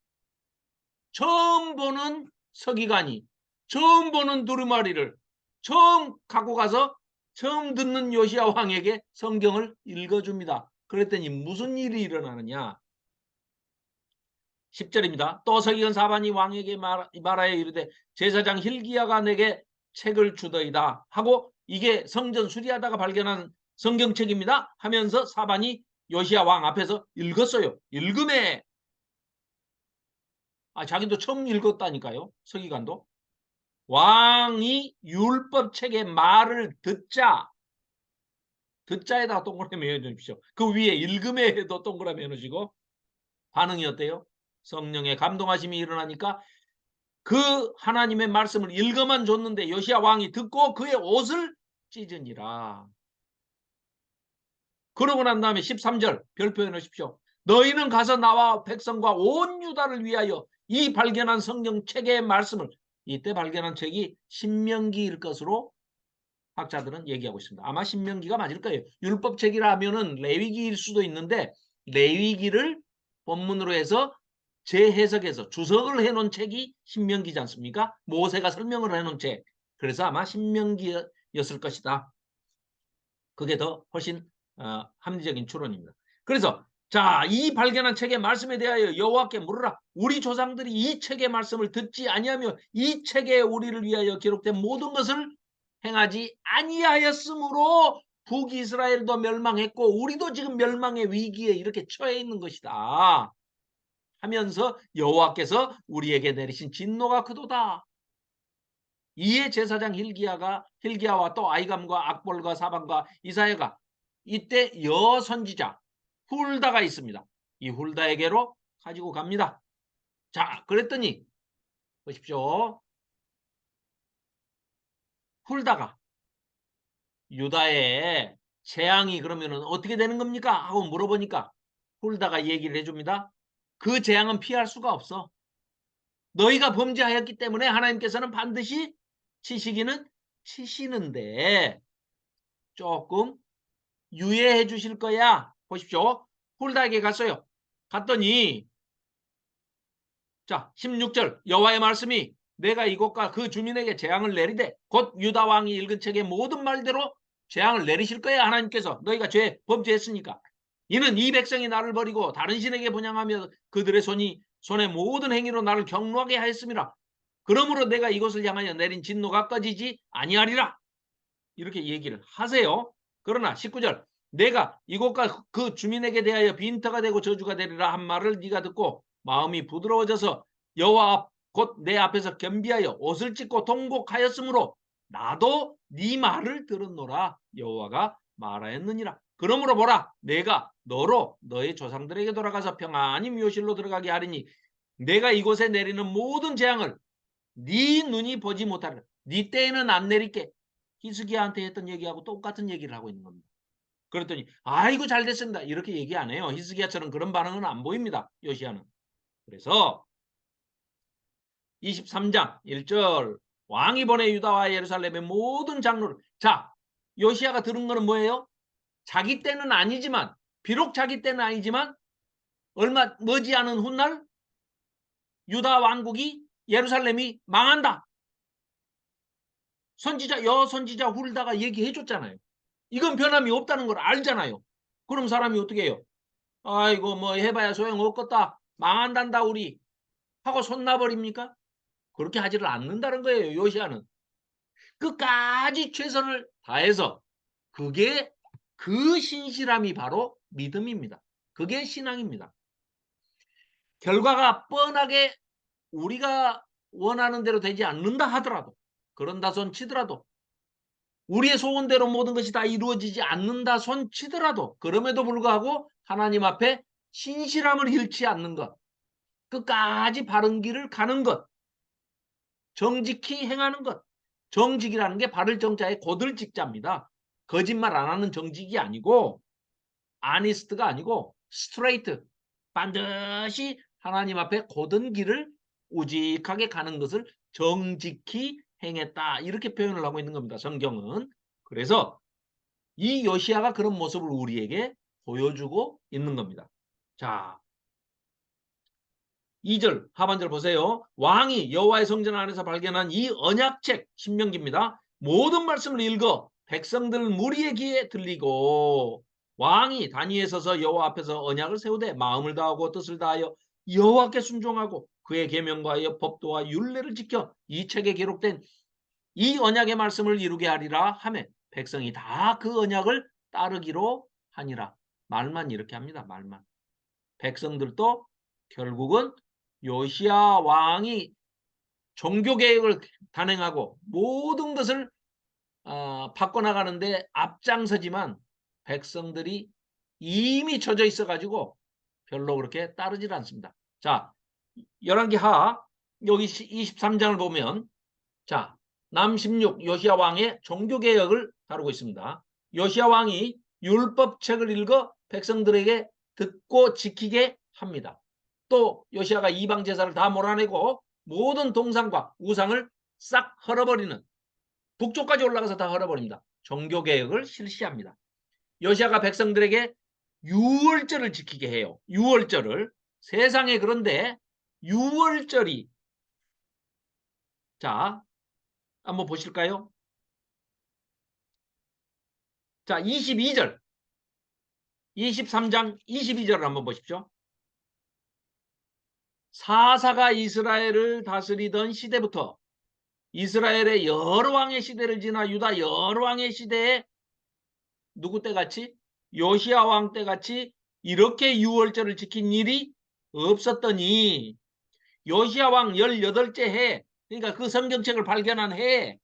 처음 보는 서기관이 처음 보는 두루마리를 처음 갖고 가서 처음 듣는 요시야 왕에게 성경을 읽어줍니다. 그랬더니 무슨 일이 일어나느냐. 10절입니다. 또 서기관 사반이 왕에게 말하여 이르되 제사장 hil기야가 내게 책을 주더이다 하고 이게 성전 수리하다가 발견한 성경책입니다 하면서 사반이 요시야 왕 앞에서 읽었어요. 읽음에 자기도 처음 읽었다니까요. 서기관도. 왕이 율법책의 말을 듣자에다가 동그라미 해주십시오. 그 위에 읽음에도 동그라미 해놓으시고 반응이 어때요? 성령의 감동하심이 일어나니까 그 하나님의 말씀을 읽어만 줬는데 요시야 왕이 듣고 그의 옷을 찢으니라. 그러고 난 다음에 13절 별표해 놓으십시오. 너희는 가서 나와 백성과 온 유다를 위하여 이 발견한 성경책의 말씀을 이때 발견한 책이 신명기일 것으로 학자들은 얘기하고 있습니다. 아마 신명기가 맞을 거예요. 율법책이라 하면은 레위기일 수도 있는데 레위기를 본문으로 해서 재해석해서 주석을 해놓은 책이 신명기지 않습니까? 모세가 설명을 해놓은 책. 그래서 아마 신명기였을 것이다. 그게 더 훨씬 합리적인 추론입니다. 그래서 자, 이 발견한 책의 말씀에 대하여 여호와께 물으라. 우리 조상들이 이 책의 말씀을 듣지 아니하며 이 책에 우리를 위하여 기록된 모든 것을 행하지 아니하였으므로 북이스라엘도 멸망했고 우리도 지금 멸망의 위기에 이렇게 처해 있는 것이다 하면서 여호와께서 우리에게 내리신 진노가 크도다. 이에 제사장 hil기야와 또 아히감과 악볼과 사반과 이사야가 이때 여선지자 훌다가 있습니다. 이 훌다에게로 가지고 갑니다. 자, 그랬더니 보십시오. 훌다가 유다의 재앙이 그러면은 어떻게 되는 겁니까? 하고 물어보니까 훌다가 얘기를 해줍니다. 그 재앙은 피할 수가 없어. 너희가 범죄하였기 때문에 하나님께서는 반드시 치시기는 치시는데 조금 유예해 주실 거야. 보십시오. 훌다에게 갔어요. 갔더니 자 16절 여호와의 말씀이 내가 이곳과 그 주민에게 재앙을 내리되 곧 유다 왕이 읽은 책의 모든 말대로 재앙을 내리실 거야. 하나님께서 너희가 범죄했으니까. 이는 이 백성이 나를 버리고 다른 신에게 분향하며 그들의 손의 모든 행위로 나를 경노하게 하였음이라. 그러므로 내가 이곳을 향하여 내린 진노가 꺼지지 아니하리라. 이렇게 얘기를 하세요. 그러나 19절 내가 이곳과 그 주민에게 대하여 빈터가 되고 저주가 되리라 한 말을 네가 듣고 마음이 부드러워져서 여호와 곧 내 앞에서 겸비하여 옷을 찢고 통곡하였으므로 나도 네 말을 들었노라. 여호와가 말하였느니라. 그러므로 보라 내가 너로 너의 조상들에게 돌아가서 평안히 묘실로 들어가게 하리니 내가 이곳에 내리는 모든 재앙을 네 눈이 보지 못하리라. 네 때에는 안 내릴게. 히스기야한테 했던 얘기하고 똑같은 얘기를 하고 있는 겁니다. 그랬더니 아이고 잘 됐습니다. 이렇게 얘기 안 해요. 히스기야처럼 그런 반응은 안 보입니다. 요시야는. 그래서 23장 1절 왕이 보내 유다와 예루살렘의 모든 장로를 자 요시야가 들은 거는 뭐예요? 자기 때는 아니지만 비록 자기 때는 아니지만 얼마 머지않은 훗날 유다 왕국이 예루살렘이 망한다. 선지자 훌다가 얘기해 줬잖아요. 이건 변함이 없다는 걸 알잖아요. 그럼 사람이 어떻게 해요? 아이고 뭐 해봐야 소용없겠다. 망한단다 우리 하고 손 놔버립니까? 그렇게 하지를 않는다는 거예요. 요시야는. 끝까지 최선을 다해서 그게 그 신실함이 바로 믿음입니다. 그게 신앙입니다. 결과가 뻔하게 우리가 원하는 대로 되지 않는다 하더라도 그런다 손 치더라도 우리의 소원대로 모든 것이 다 이루어지지 않는다 손 치더라도 그럼에도 불구하고 하나님 앞에 신실함을 잃지 않는 것 끝까지 바른 길을 가는 것 정직히 행하는 것 정직이라는 게 바를 정자의 고들 직자입니다. 거짓말 안 하는 정직이 아니고 아니스트가 아니고 스트레이트 반드시 하나님 앞에 고든 길을 우직하게 가는 것을 정직히 행했다 이렇게 표현을 하고 있는 겁니다. 성경은. 그래서 이 요시야가 그런 모습을 우리에게 보여주고 있는 겁니다. 자 2절 하반절 보세요. 왕이 여호와의 성전 안에서 발견한 이 언약책 신명기입니다. 모든 말씀을 읽어 백성들 무리의 귀에 들리고 왕이 단위에 서서 여호와 앞에서 언약을 세우되 마음을 다하고 뜻을 다하여 여호와께 순종하고 그의 계명과 법도와 율례를 지켜 이 책에 기록된 이 언약의 말씀을 이루게 하리라 하며 백성이 다 그 언약을 따르기로 하니라. 말만 이렇게 합니다. 말만. 백성들도 결국은 요시야 왕이 종교개혁을 단행하고 모든 것을 바꿔나가는데 앞장서지만 백성들이 이미 젖어 있어가지고 별로 그렇게 따르질 않습니다. 자, 열왕기하 여기 23장을 보면 자, 남16 요시야 왕의 종교개혁을 다루고 있습니다. 요시야 왕이 율법책을 읽어 백성들에게 듣고 지키게 합니다. 또 요시야가 이방 제사를 다 몰아내고 모든 동상과 우상을 싹 헐어버리는 북쪽까지 올라가서 다 헐어버립니다. 종교개혁을 실시합니다. 요시야가 백성들에게 유월절을 지키게 해요. 유월절을. 세상에 그런데 유월절이 자 한번 보실까요? 자 22절 23장 22절을 한번 보십시오. 사사가 이스라엘을 다스리던 시대부터 이스라엘의 여러 왕의 시대를 지나 유다 여러 왕의 시대에 누구 때같이? 요시야 왕 때같이 이렇게 유월절을 지킨 일이 없었더니 요시야 왕 18째 해 그러니까 그 성경책을 발견한 해에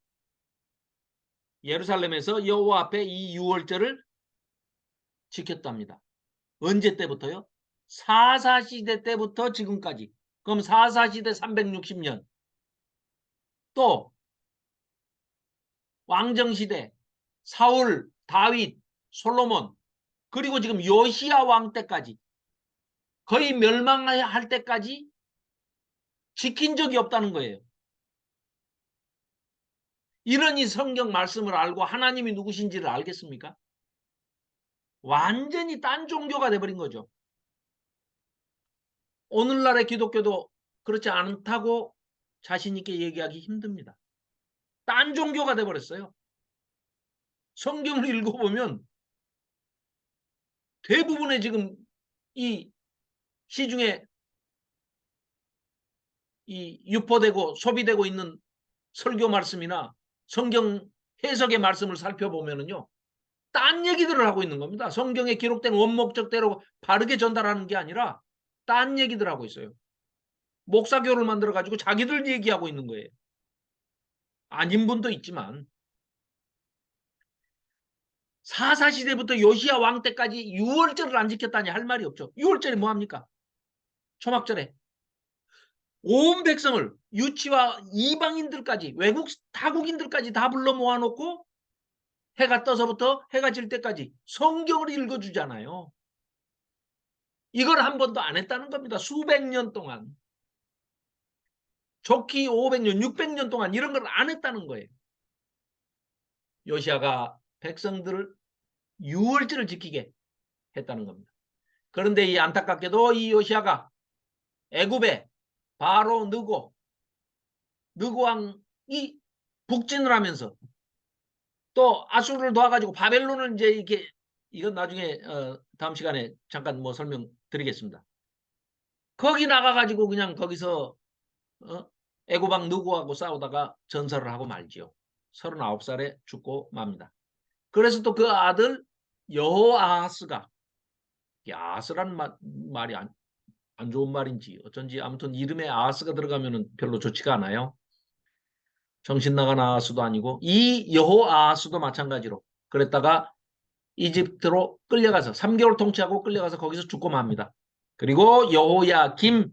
예루살렘에서 여호와 앞에 이 유월절을 지켰답니다. 언제 때부터요? 사사시대 때부터 지금까지. 그럼 사사시대 360년. 또 왕정시대 사울, 다윗, 솔로몬 그리고 지금 요시야 왕 때까지 거의 멸망할 때까지 지킨 적이 없다는 거예요. 이런 이 성경 말씀을 알고 하나님이 누구신지를 알겠습니까? 완전히 딴 종교가 돼버린 거죠. 오늘날의 기독교도 그렇지 않다고 자신 있게 얘기하기 힘듭니다. 딴 종교가 돼버렸어요. 성경을 읽어보면 대부분의 지금 이 시중에 이 유포되고 소비되고 있는 설교 말씀이나 성경 해석의 말씀을 살펴보면은요, 딴 얘기들을 하고 있는 겁니다. 성경에 기록된 원목적대로 바르게 전달하는 게 아니라 딴 얘기들 하고 있어요. 목사교를 만들어가지고 자기들 얘기하고 있는 거예요. 아닌 분도 있지만 사사시대부터 요시야 왕 때까지 유월절을 안 지켰다니 할 말이 없죠. 유월절이 뭐합니까? 초막절에 온 백성을 유치와 이방인들까지 외국 타국인들까지 다 불러 모아놓고 해가 떠서부터 해가 질 때까지 성경을 읽어주잖아요. 이걸 한 번도 안 했다는 겁니다. 수백 년 동안. 좋기 500년, 600년 동안 이런 걸 안 했다는 거예요. 요시아가 백성들을 유월절을 지키게 했다는 겁니다. 그런데 이 안타깝게도 이 요시아가 애굽에 바로 느고 왕이 북진을 하면서 또 아수르를 도와가지고 바벨론을 이제 이렇게 이건 나중에 다음 시간에 잠깐 뭐 설명드리겠습니다. 거기 나가가지고 그냥 거기서 애굽 왕 느고하고 싸우다가 전설을 하고 말지요. 39살에 죽고 맙니다. 그래서 또 그 아들 여호아하스가, 아하스라는 말이 안 좋은 말인지 어쩐지 아무튼 이름에 아하스가 들어가면은 별로 좋지가 않아요. 정신 나간 아하스도 아니고 이 여호아하스도 마찬가지로 그랬다가 이집트로 끌려가서 3개월 통치하고 끌려가서 거기서 죽고 맙니다. 그리고 여호야김,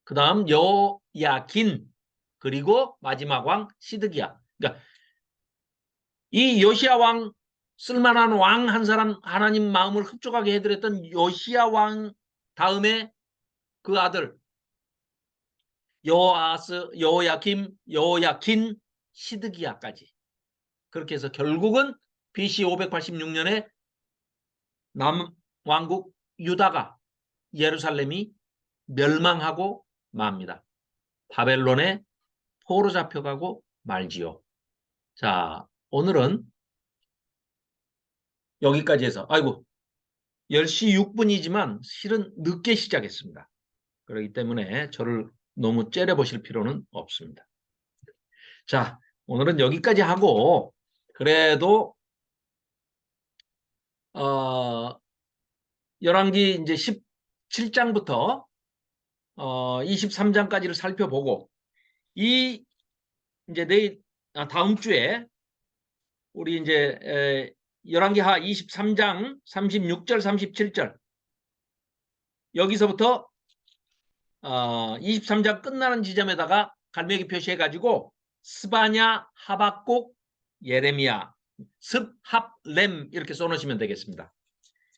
그 다음 여호야긴, 그리고 마지막 왕 시드기야. 그러니까 이 요시야 왕, 쓸만한 왕 한 사람, 하나님 마음을 흡족하게 해드렸던 요시야 왕 다음에 그 아들 여호아스, 여호야김, 여호야긴, 시드기야까지. 그렇게 해서 결국은 BC 586년에 남왕국 유다가, 예루살렘이 멸망하고 맙니다. 바벨론에 포로 잡혀가고 말지요. 자, 오늘은 여기까지 해서, 아이고, 10시 6분이지만 실은 늦게 시작했습니다. 그렇기 때문에 저를 너무 째려보실 필요는 없습니다. 자, 오늘은 여기까지 하고, 그래도 열왕기 이제 17장부터 23장까지를 살펴보고, 이 이제 내일 다음 주에 우리 이제 열왕기하 23장 36절 37절 여기서부터 23장 끝나는 지점에다가 갈매기 표시해 가지고 스바냐, 하박국, 예레미야, 습합렘 이렇게 써놓으시면 되겠습니다.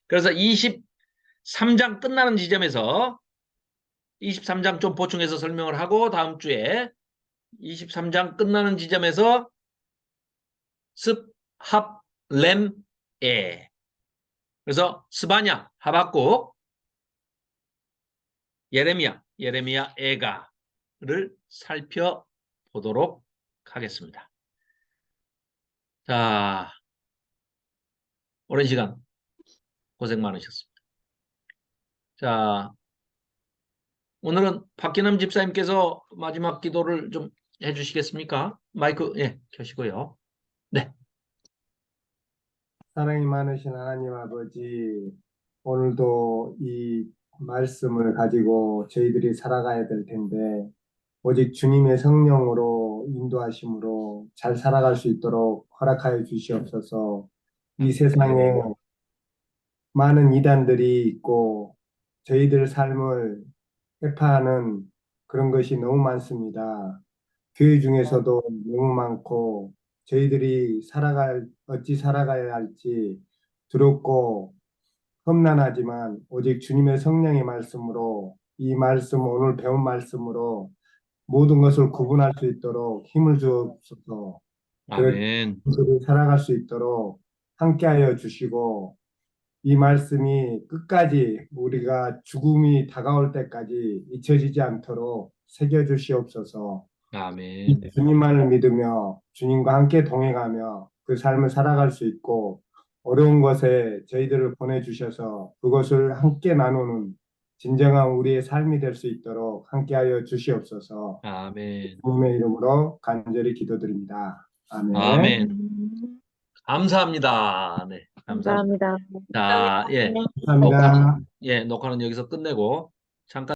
그래서 23장 끝나는 지점에서 23장 좀 보충해서 설명을 하고 다음 주에 23장 끝나는 지점에서 습합렘에, 그래서 스바냐, 하박국, 예레미야, 에가를 살펴보도록 하겠습니다. 자, 오랜 시간 고생 많으셨습니다. 자, 오늘은 박기남 집사님께서 마지막 기도를 좀 해주시겠습니까? 마이크 켜시고요. 네. 사랑이 많으신 하나님 아버지, 오늘도 이 말씀을 가지고 저희들이 살아가야 될 텐데 오직 주님의 성령으로 인도하심으로 잘 살아갈 수 있도록 허락하여 주시옵소서. 이 세상에 많은 이단들이 있고 저희들 삶을 해파하는 그런 것이 너무 많습니다. 교회 중에서도 너무 많고 저희들이 어찌 살아가야 할지 두렵고 험난하지만 오직 주님의 성령의 말씀으로 이 말씀 오늘 배운 말씀으로 모든 것을 구분할 수 있도록 힘을 주옵소서. 그렇게 아멘. 살아갈 수 있도록 함께하여 주시고 이 말씀이 끝까지 우리가 죽음이 다가올 때까지 잊혀지지 않도록 새겨 주시옵소서. 아멘. 주님만을 믿으며 주님과 함께 동행하며 그 삶을 살아갈 수 있고 어려운 것에 저희들을 보내주셔서 그것을 함께 나누는 진정한 우리의 삶이 될 수 있도록 함께하여 주시옵소서. 아멘. 주님의 이름으로 간절히 기도드립니다. 아멘. 아멘. 감사합니다. 네, 감사합니다. 감사합니다. 자, 예, 감사합니다. 녹화는 여기서 끝내고 잠깐